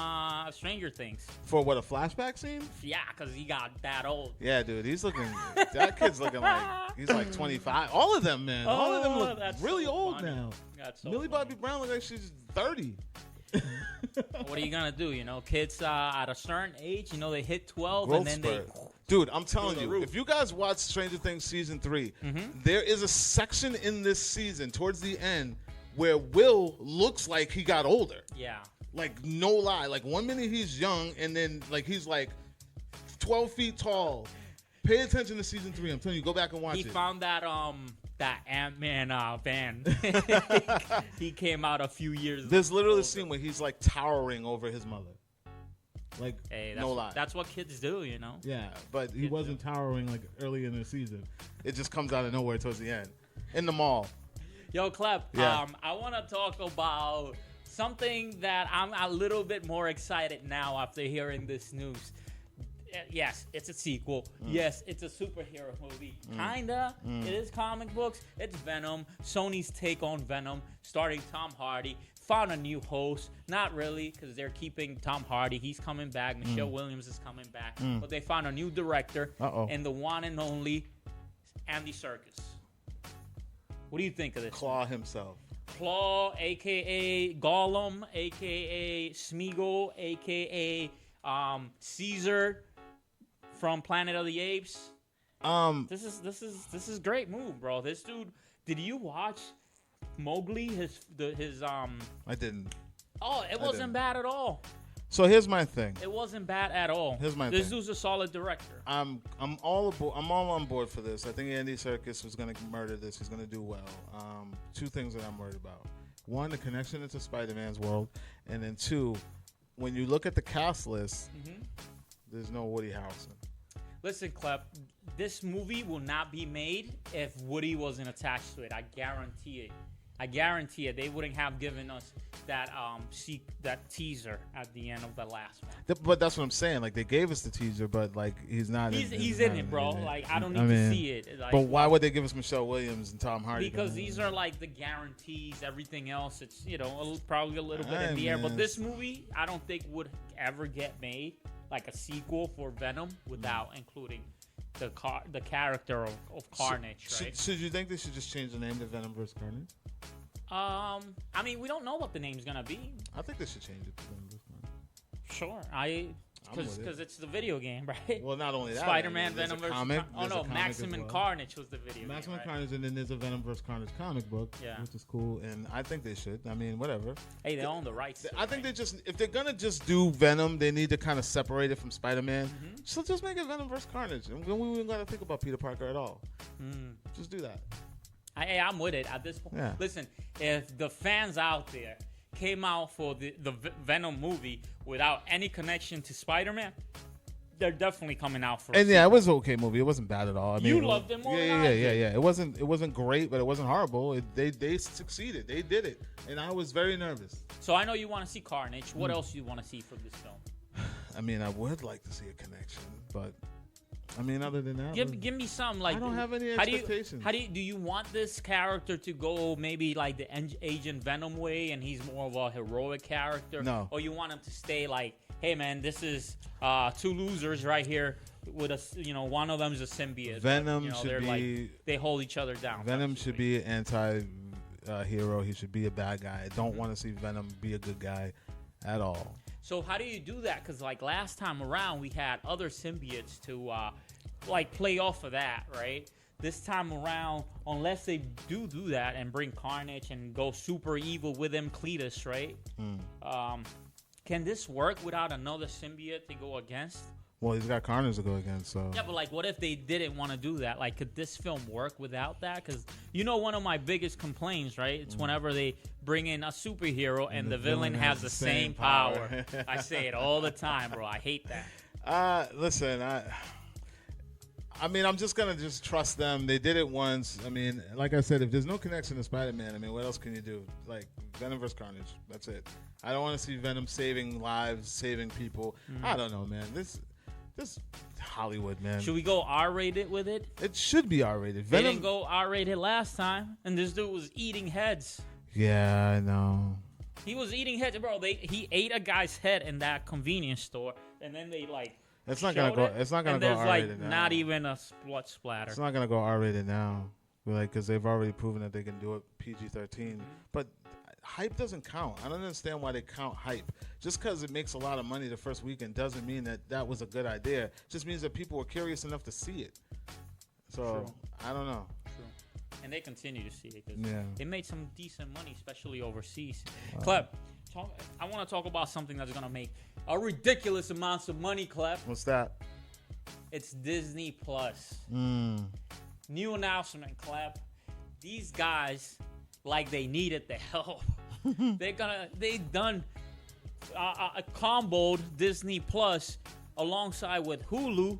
A: Stranger Things.
B: For what, a flashback scene?
A: Yeah, because he got that old.
B: Yeah, dude, he's looking... that kid's looking like... He's like 25. All of them, man. All of them look really old now.
A: That's so
B: Millie Bobby Brown looks like she's 30.
A: What are you going to do? You know, kids at a certain age, you know, they hit 12
B: Growth
A: and then
B: spurt.
A: they...
B: Dude, I'm telling you, if you guys watch Stranger Things Season 3, there is a section in this season towards the end where Will looks like he got older.
A: Yeah.
B: Like, no lie. Like, 1 minute he's young, and then, like, he's, like, 12 feet tall. Pay attention to Season 3. I'm telling you, go back and watch it.
A: He found that Ant-Man van. He came out a few years
B: There's literally a scene where he's, like, towering over his mother. Like, no lie.
A: That's what kids do, you know?
B: Yeah, but he wasn't towering, like, early in the season. It just comes out of nowhere towards the end. In the mall.
A: Yo, Klep, I want to talk about... something that I'm a little bit more excited now after hearing this news. Yes, it's a sequel. Yes, it's a superhero movie. Kinda. It is comic books. It's Venom. Sony's take on Venom, starring Tom Hardy. Found a new host. Not really, because they're keeping Tom Hardy. He's coming back. Michelle Williams is coming back. But they found a new director. And the one and only Andy Serkis. What do you think of this?
B: Claw himself.
A: Claw, a.k.a. Gollum, a.k.a. Smeagol, a.k.a. Caesar from Planet of the Apes. This is great move, bro. This dude, did you watch Mowgli? His
B: I didn't.
A: Oh, it wasn't bad at all.
B: So here's my thing.
A: It wasn't bad at all.
B: Here's my
A: This
B: thing.
A: dude's a solid director.
B: I'm all aboard. I'm all on board for this. I think Andy Serkis was going to murder this. He's going to do well. Two things that I'm worried about. One, the connection into Spider-Man's world, and then two, when you look at the cast list, there's no Woody Harrelson.
A: Listen, Klep, this movie will not be made if Woody wasn't attached to it. I guarantee it. I guarantee it. They wouldn't have given us that that teaser at the end of the last one.
B: But that's what I'm saying. Like, they gave us the teaser, but like he's not.
A: He's in it, bro. Like, I don't need to see it. Like,
B: but why would they give us Michelle Williams and Tom Hardy?
A: Because these are like the guarantees. Everything else, it's probably a little bit in the air. But this movie, I don't think would ever get made like a sequel for Venom without including the character of Carnage. Right?
B: So you think they should just change the name to Venom vs. Carnage?
A: I mean, we don't know what the name's gonna be.
B: I think they should change it to Venom vs. Carnage.
A: Sure, because it's the video game, right?
B: Well, not only that,
A: Spider-Man, Venom vs. Maximum
B: well.
A: Carnage was the video
B: Maximum
A: game,
B: Carnage, and then there's a Venom vs. Carnage comic book, which is cool, and I think they should. I mean, whatever.
A: Hey, they own the rights.
B: I think they just, if they're gonna just do Venom, they need to kind of separate it from Spider-Man. So just make it Venom vs. Carnage, and we wouldn't gotta think about Peter Parker at all. Just do that.
A: I'm with it at this point.
B: Yeah.
A: Listen, if the fans out there came out for the Venom movie without any connection to Spider-Man, they're definitely coming out for.
B: And yeah, it was an okay movie. It wasn't bad at all. I mean,
A: you loved it more than I did.
B: Yeah. It wasn't great, but it wasn't horrible. They succeeded. They did it, and I was very nervous.
A: So I know you want to see Carnage. What else do you want to see from this film?
B: I mean, I would like to see a connection, but I mean, other than that,
A: give me some. Like,
B: I don't have any expectations.
A: Do you want this character to go maybe like the Agent Venom way, and he's more of a heroic character?
B: No.
A: Or you want him to stay like, hey man, this is two losers right here with a one of them's a symbiote.
B: Venom should be.
A: They hold each other down.
B: Venom should be an anti-hero. He should be a bad guy. I don't want to see Venom be a good guy at all.
A: So how do you do that? Because like last time around, we had other symbiotes to like play off of that, right? This time around, unless they do that and bring Carnage and go super evil with him, Cletus, right? Can this work without another symbiote to go against?
B: Well, he's got Carnage to go against, so.
A: Yeah, but like, what if they didn't want to do that? Like, could this film work without that? Because one of my biggest complaints, right? It's whenever they bring in a superhero and the villain has the same power. I say it all the time, bro. I hate that.
B: Listen, I mean, I'm just gonna trust them. They did it once. I mean, like I said, if there's no connection to Spider-Man, I mean, what else can you do? Like Venom vs. Carnage. That's it. I don't want to see Venom saving lives, saving people. I don't know, man. This Hollywood, man.
A: Should we go R-rated with it?
B: It should be R-rated.
A: They didn't go R-rated last time, and this dude was eating heads.
B: Yeah, I know.
A: He was eating heads, bro. He ate a guy's head in that convenience store, and then they like.
B: It's not gonna go. It's not gonna go R-rated
A: like
B: now.
A: Not even a blood splatter.
B: It's not gonna go R-rated now, because they've already proven that they can do it PG-13. But hype doesn't count. I don't understand why they count hype. Just because it makes a lot of money the first weekend doesn't mean that was a good idea. It just means that people were curious enough to see it. So
A: True.
B: I don't know.
A: True. And they continue to see it because
B: Yeah.
A: it made some decent money, especially overseas. Klep, I want to talk about something that's gonna make a ridiculous amounts of money, Klep.
B: What's that?
A: It's Disney Plus. New announcement, Klep. These guys, like they needed the help. They done comboed Disney Plus alongside with Hulu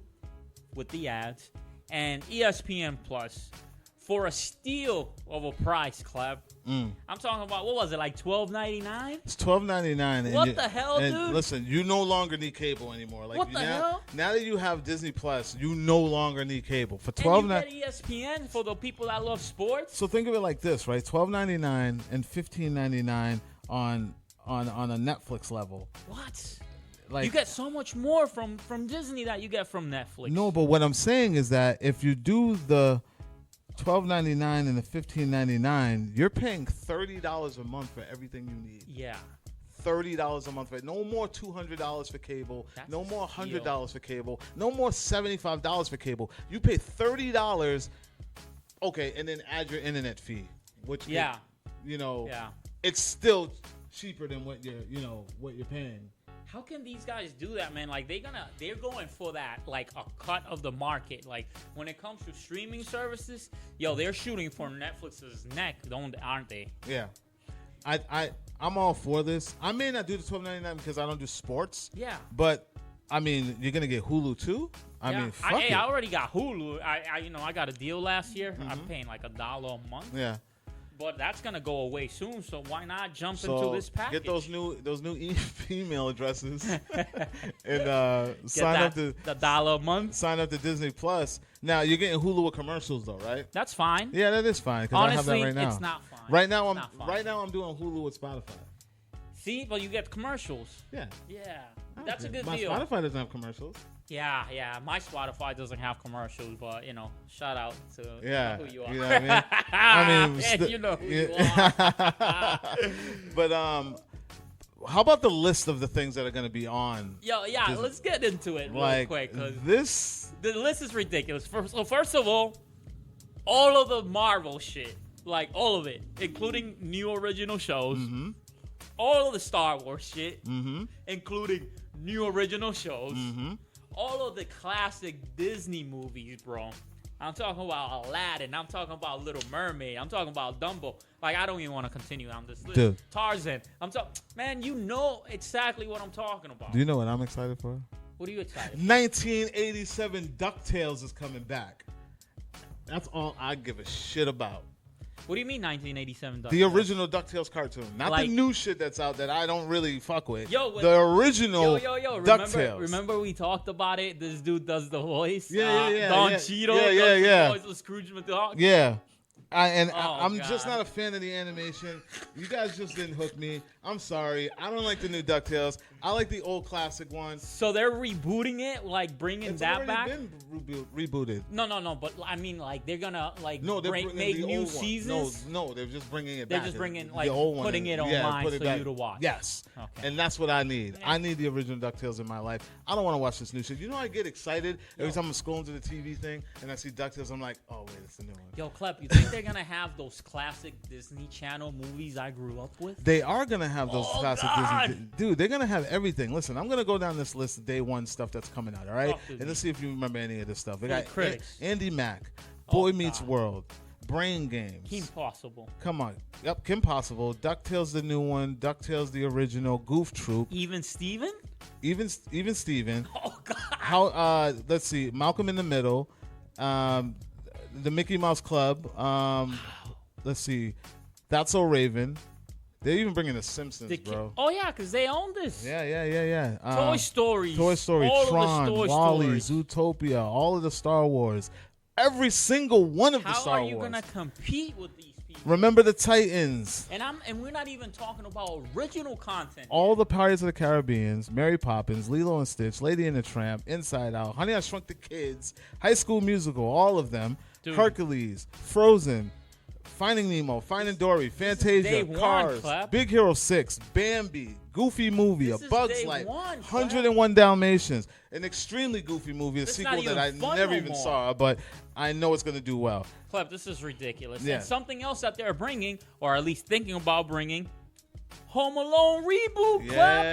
A: with the ads and ESPN Plus for a steal of a price, Klep. I'm talking about, what was it, like $12.99?
B: It's $12.99.
A: What the hell,
B: and
A: dude?
B: Listen, you no longer need cable anymore. Like,
A: What the hell?
B: Now that you have Disney Plus, you no longer need cable. For
A: And
B: $12.99.
A: you get ESPN for the people that love sports?
B: So think of it like this, right? $12.99 and $15.99 on a Netflix level.
A: What?
B: Like,
A: You get so much more from Disney that you get from Netflix.
B: No, but what I'm saying is that if you do the $12.99 and the $15.99, you're paying $30 a month for everything you need.
A: Yeah.
B: $30 a month for it. No more $200 for cable.
A: That's
B: no
A: a
B: more
A: steal.
B: $100 for cable. No more $75 for cable. You pay $30. Okay, and then add your internet fee, which
A: Yeah.
B: you know,
A: Yeah.
B: it's still cheaper than what you're paying.
A: How can these guys do that, man? Like they're going for that, like a cut of the market. Like when it comes to streaming services, they're shooting for Netflix's neck, aren't they?
B: Yeah, I'm all for this. I may not do the $12.99 because I don't do sports.
A: Yeah,
B: but I mean, you're gonna get Hulu too. I mean, fuck it.
A: I already got Hulu. I got a deal last year. Mm-hmm. I'm paying like $1 a month.
B: Yeah.
A: But that's gonna go away soon, so why not jump into this package?
B: Get those new email addresses and sign up to
A: the $1 a month.
B: Sign up to Disney Plus. Now you're getting Hulu with commercials though, right?
A: That's fine.
B: Yeah, that is fine. Honestly, I have that right now.
A: It's not fine.
B: Right now I'm doing Hulu with Spotify.
A: See, but you get commercials.
B: Yeah.
A: Yeah, that's a good deal.
B: My Spotify doesn't have commercials.
A: Yeah. My Spotify doesn't have commercials, but shout out to who you are.
B: You know what I mean?
A: You know who you are.
B: But how about the list of the things that are going to be on?
A: Let's get into it real quick.
B: The
A: list is ridiculous. First of all of the Marvel shit, like all of it, including new original shows. Mm-hmm. All of the Star Wars shit, mm-hmm. including new original shows. Mm-hmm. All of the classic Disney movies, bro. I'm talking about Aladdin. I'm talking about Little Mermaid. I'm talking about Dumbo. Like, I don't even want to continue on this list.
B: Dude.
A: Tarzan. Man, you know exactly what I'm talking about.
B: Do you know what I'm excited for?
A: What are you excited for?
B: 1987 DuckTales is coming back. That's all I give a shit about.
A: What do you mean 1987 DuckTales?
B: The original DuckTales cartoon. Not the new shit that's out that I don't really fuck with. The original DuckTales.
A: Remember we talked about it? This dude does the voice.
B: Yeah.
A: Don Cheadle
B: does
A: the voice of Scrooge McDuck.
B: Yeah. I'm just not a fan of the animation. You guys just didn't hook me. I'm sorry. I don't like the new DuckTales. I like the old classic ones.
A: So they're rebooting it, like bringing that back?
B: It's already been rebooted.
A: No. But I mean, like they're gonna make
B: the
A: new
B: old
A: seasons.
B: No, they're just bringing it back.
A: They're just bringing
B: the old one
A: putting it online for you to watch.
B: Yes, okay. And that's what I need. I need the original DuckTales in my life. I don't want to watch this new shit. You know, I get excited every time I'm scrolling to the TV thing and I see DuckTales. I'm like, oh wait, it's a new one.
A: Yo, Klep, you think they're gonna have those classic Disney Channel movies I grew up with?
B: They are gonna have those classic Disney. Dude, they're gonna have everything. Listen, I'm gonna go down this list of day one stuff that's coming out. All right, and let's see if you remember any of this stuff. They got Andy Mack, Boy Meets World, Brain Games,
A: Kim Possible.
B: Come on, yep, Kim Possible, DuckTales the new one, DuckTales the original, Goof Troop,
A: Even Steven.
B: Oh God. Let's see, Malcolm in the Middle, the Mickey Mouse Club. Let's see, That's So Raven. They're even bringing the Simpsons, bro.
A: Oh yeah, because they own this.
B: Yeah.
A: Toy Story,
B: Tron, WALL-E, Zootopia, all of the Star Wars, every single one of the Star Wars.
A: How are you gonna compete with these people?
B: Remember the Titans.
A: And we're not even talking about original content.
B: All the Pirates of the Caribbean, Mary Poppins, Lilo and Stitch, Lady and the Tramp, Inside Out, Honey, I Shrunk the Kids, High School Musical, all of them. Dude. Hercules, Frozen, Finding Nemo, Finding Dory, Fantasia, Cars, Big Hero 6, Bambi, Goofy Movie, A Bug's Life, 101 Dalmatians, an extremely goofy movie, a sequel that I never even saw, but I know it's going to do well.
A: Klep, this is ridiculous. Yeah. And something else that they're bringing, or at least thinking about bringing, Home Alone reboot, Klep.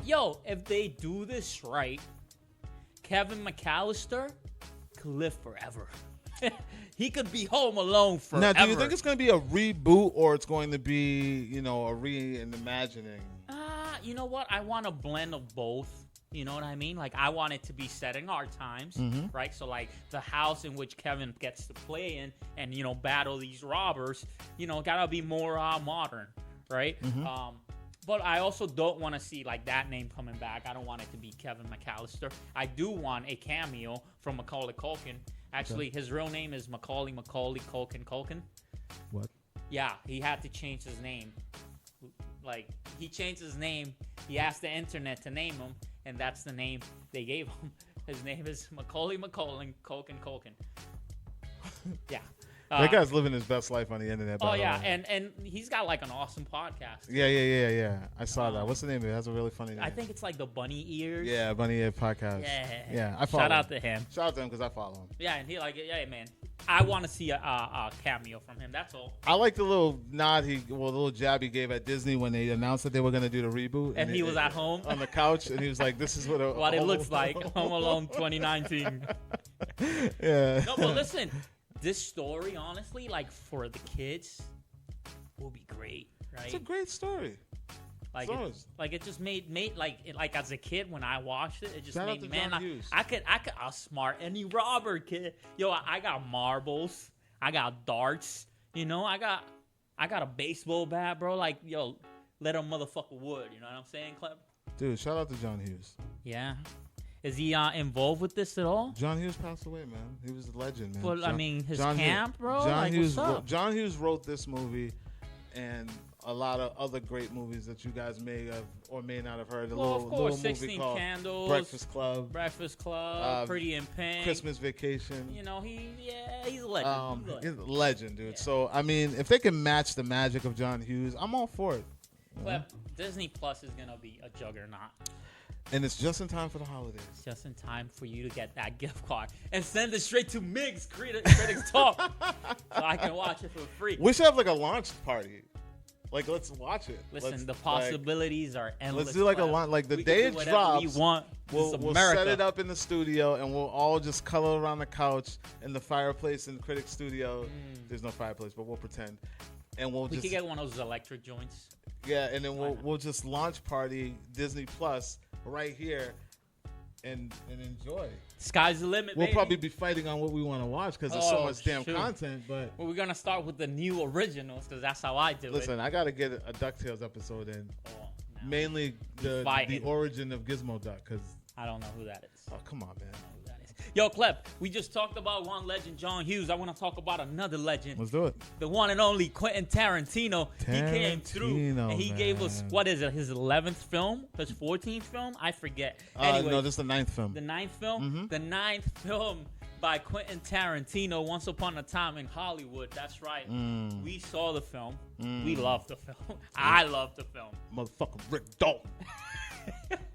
B: Yeah.
A: If they do this right, Kevin McAllister could live forever. He could be Home Alone forever.
B: Now, do you think it's going to be a reboot or it's going to be, a reimagining?
A: You know what? I want a blend of both. You know what I mean? Like, I want it to be set in our times, right? So, like, the house in which Kevin gets to play in and, battle these robbers, gotta be more modern, right? Mm-hmm. But I also don't want to see, like, that name coming back. I don't want it to be Kevin McAllister. I do want a cameo from Macaulay Culkin. Actually, his real name is Macaulay Culkin.
B: What?
A: Yeah, he had to change his name. Like, he changed his name. He asked the internet to name him, and that's the name they gave him. His name is Macaulay Culkin. Yeah.
B: That guy's living his best life on the internet.
A: Oh, yeah, and he's got, like, an awesome podcast.
B: Yeah. I saw that. What's the name of it? It has a really funny name.
A: I think it's, like, the Bunny Ears.
B: Yeah, Bunny Ear Podcast.
A: Yeah, I follow him. Shout out to him.
B: Shout out to him because I follow him.
A: Yeah, and he, like, yeah, man. I want to see a cameo from him. That's all.
B: I like the little nod the little jab he gave at Disney when they announced that they were going to do the reboot.
A: And he was at home
B: on the couch, and he was like, "This is what
A: it looks like." Home Alone 2019.
B: Yeah.
A: No, but listen, this story, honestly, like for the kids, will be great, right?
B: It's a great story.
A: Like it just made like as a kid when I watched it, it just made me I could outsmart any robber kid. Yo, I got marbles, I got darts, you know, I got a baseball bat, bro. Like, yo, let a motherfucker wood, you know what I'm saying, Klep?
B: Dude, shout out to John Hughes.
A: Yeah. Is he involved with this at all?
B: John Hughes passed away, man. He was a legend, man.
A: But I mean, his camp, bro. What's up?
B: John Hughes wrote this movie, and a lot of other great movies that you guys may have or may not have heard.
A: Of course,
B: little
A: 16
B: movie called
A: Candles,
B: Breakfast Club,
A: Pretty in Pink,
B: Christmas Vacation.
A: You know, he's a legend.
B: He's a legend, dude. Yeah. So, I mean, if they can match the magic of John Hughes, I'm all for it.
A: But Disney Plus is going to be a juggernaut.
B: And it's just in time for the holidays.
A: Just in time for you to get that gift card and send it straight to Migz Critix Talk so I can watch it for free.
B: We should have like a launch party. Like, let's watch it.
A: Listen, the possibilities are endless.
B: Let's do like a launch. Like, the day it drops, we'll set it up in the studio, and we'll all just cuddle around the couch in the fireplace in the Critix studio. There's no fireplace, but we'll pretend. And we
A: could get one of those electric joints.
B: Yeah, and then we'll just launch party Disney Plus right here and enjoy.
A: Sky's the limit,
B: We'll probably be fighting on what we want to watch because there's so much damn content. But
A: we're going to start with the new originals because that's how I do it.
B: Listen, I got to get a DuckTales episode in. Mainly the origin of Gizmo Duck because
A: I don't know who that is.
B: Oh, come on, man.
A: Yo, Klep, we just talked about one legend, John Hughes. I want to talk about another legend.
B: Let's do it.
A: The one and only Quentin Tarantino. He came through and he gave us, what is it, his 11th film? His 14th film? I forget. Anyway,
B: no, this is the 9th film.
A: The 9th film? Mm-hmm. The 9th film by Quentin Tarantino, Once Upon a Time in Hollywood. That's right. We saw the film. We loved the film. I loved the film.
B: Motherfucking Rick Dalton.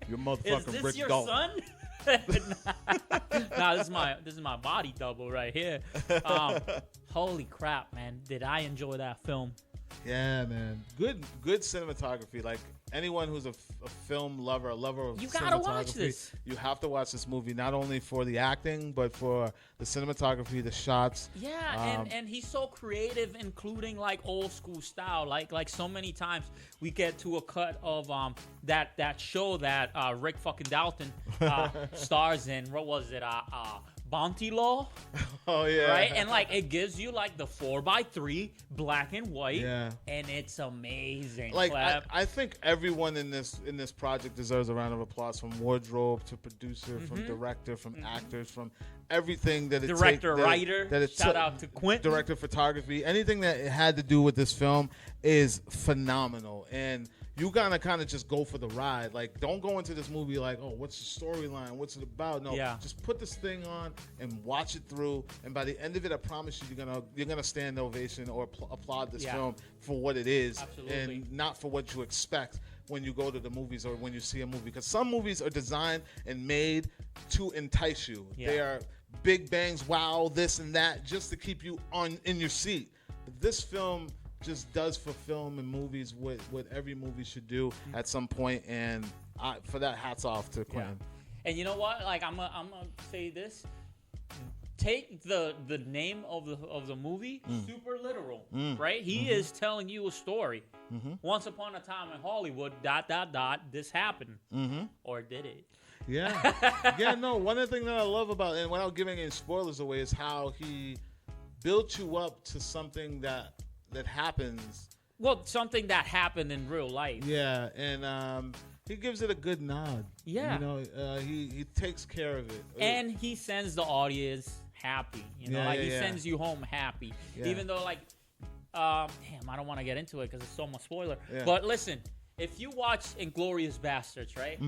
B: Your motherfucking Rick
A: your
B: Dalton.
A: Son? Nah, this is my body double right here. Holy crap, man! Did I enjoy that film?
B: Yeah, man. Good cinematography. Like anyone who's a film lover, a lover of
A: you gotta watch this.
B: You have to watch this movie not only for the acting but for the cinematography, the shots.
A: Yeah, and he's so creative, including like old school style. Like so many times we get to a cut of that show that Rick fucking Dalton stars in. What was it? Bounty Law.
B: Oh yeah.
A: Right? And like it gives you like the 4:3 black and white.
B: Yeah.
A: And it's amazing.
B: Like I think everyone in this project deserves a round of applause, from wardrobe to producer, from director, from actors, from everything that it
A: writer. Shout out to Quentin.
B: Director, photography, anything that it had to do with this film is phenomenal. And you gotta kind of just go for the ride. Like, don't go into this movie like, oh, what's the storyline? What's it about? No, just put this thing on and watch it through. And by the end of it, I promise you, you're gonna stand ovation or applaud this film for what it is, and not for what you expect when you go to the movies or when you see a movie. Because some movies are designed and made to entice you. Yeah. They are big bangs, wow, this and that, just to keep you in your seat. But this film just does for film and movies what every movie should do at some point, and for that, hats off to Quentin.
A: Yeah. And you know what? Like I'm gonna say this: take the name of the movie super literal, right? He is telling you a story. Once upon a time in Hollywood, ... this happened, or did it?
B: Yeah, yeah. No, one of the things that I love about, and without giving any spoilers away, is how he built you up to something that happens.
A: Well, something that happened in real life.
B: Yeah, and he gives it a good nod.
A: Yeah.
B: You know, he takes care of it.
A: And he sends the audience happy. You know, he sends you home happy. Yeah. Even though, like, damn, I don't want to get into it because it's so much spoiler. Yeah. But listen, if you watch Inglourious Bastards, right?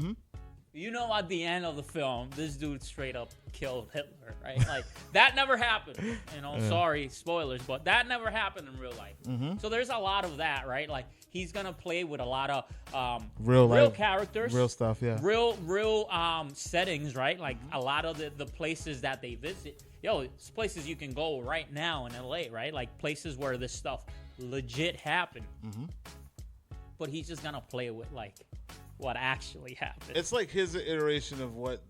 A: You know, at the end of the film, this dude straight up killed Hitler, right? Like, that never happened. You know, sorry, spoilers, but that never happened in real life.
B: Mm-hmm.
A: So there's a lot of that, right? Like, he's going to play with a lot of
B: real
A: characters.
B: Real stuff, yeah.
A: Real settings, right? Like, a lot of the places that they visit. Yo, it's places you can go right now in LA, right? Like, places where this stuff legit happened.
B: Mm-hmm.
A: But he's just going to play with, like, what actually happened.
B: It's like his iteration of what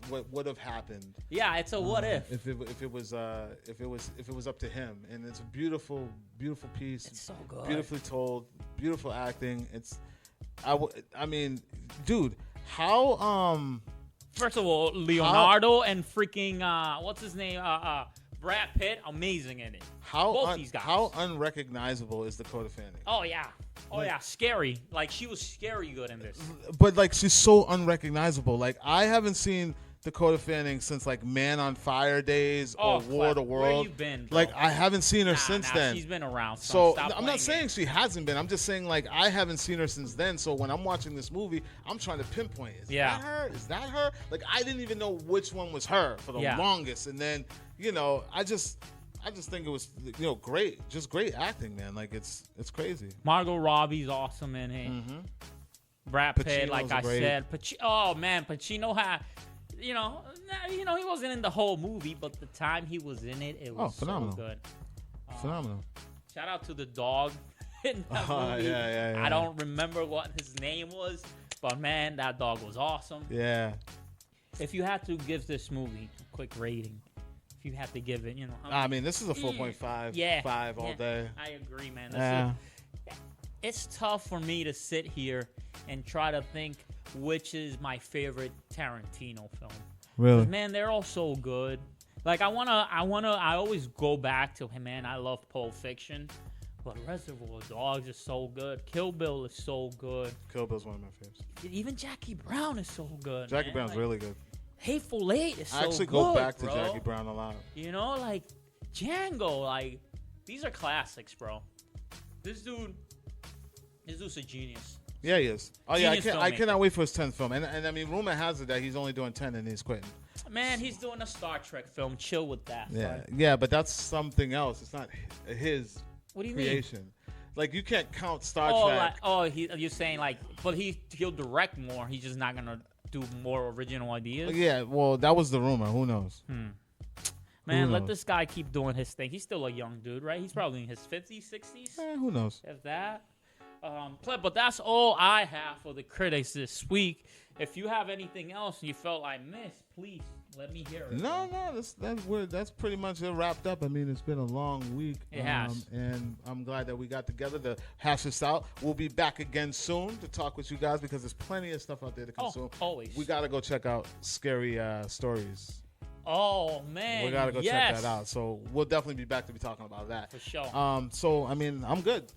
B: what would have happened.
A: Yeah, it's a what if.
B: If it was up to him, and it's a beautiful piece.
A: It's so good.
B: Beautifully told, beautiful acting. I mean, dude, how
A: First of all, Leonardo and freaking what's his name? Brad Pitt, amazing in it. Both these guys.
B: How unrecognizable is Dakota Fanning?
A: Oh yeah. Oh yeah, scary. Like, she was scary good in this.
B: But like, she's so unrecognizable. Like, I haven't seen Dakota Fanning since like Man on Fire days or War of the World.
A: Where you been, bro?
B: Like, I haven't seen her since then.
A: She's been around.
B: So I'm not saying she hasn't been. I'm just saying, like, I haven't seen her since then. So when I'm watching this movie, I'm trying to pinpoint, is that her? Is that her? Like, I didn't even know which one was her for the longest. And then, I just think it was, great. Just great acting, man. Like, it's crazy.
A: Margot Robbie's awesome in it.
B: Mm-hmm.
A: Brad Pitt, like I said. Oh, man, Pacino had, he wasn't in the whole movie, but the time he was in it, it was so good.
B: Phenomenal.
A: Shout out to the dog in that movie.
B: Yeah.
A: I don't remember what his name was, but, man, that dog was awesome.
B: Yeah.
A: If you had to give this movie a quick rating, you have to give it,
B: I mean, this is a 4.5. 5 all day.
A: I agree, man. It's tough for me to sit here and try to think which is my favorite Tarantino film.
B: Really?
A: Man, they're all so good. Like, I always go back to him, man. I love Pulp Fiction, but Reservoir Dogs is so good. Kill Bill is so good.
B: Kill Bill's one of my favorites.
A: Even Jackie Brown is so good.
B: Jackie Brown's really good.
A: Hateful Eight is so good.
B: I actually go back to Jackie Brown a lot.
A: Like Django, like, these are classics, bro. This dude's a genius.
B: Yeah, he is. Oh yeah, I cannot wait for his 10th film. And I mean, rumor has it that he's only doing 10 and he's quitting.
A: Man, he's doing a Star Trek film. Chill with that.
B: Yeah, but that's something else. It's not his
A: what do you
B: creation.
A: mean?
B: Like, you can't count Star Trek.
A: You're saying, like, but he'll direct more. He's just not gonna do more original ideas.
B: Yeah, well, that was the rumor. Who knows?
A: Man, let this guy keep doing his thing. He's still a young dude, right? He's probably in his 50s, 60s.
B: Who knows?
A: If that. Klep, but that's all I have for the critics this week. If you have anything else you felt I missed, please let me hear it.
B: No, that's pretty much it wrapped up. I mean, it's been a long week.
A: It has.
B: And I'm glad that we got together to hash this out. We'll be back again soon to talk with you guys because there's plenty of stuff out there to consume.
A: Always.
B: We got to go check out Scary Stories.
A: Oh, man.
B: We got to go check that out. So we'll definitely be back to be talking about that.
A: For sure.
B: So, I mean, I'm good.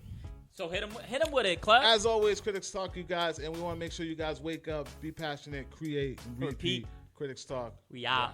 A: So hit him with it, Klep.
B: As always, Critix Talk, you guys, and we want to make sure you guys wake up, be passionate, create, and repeat. Critix Talk.
A: We out.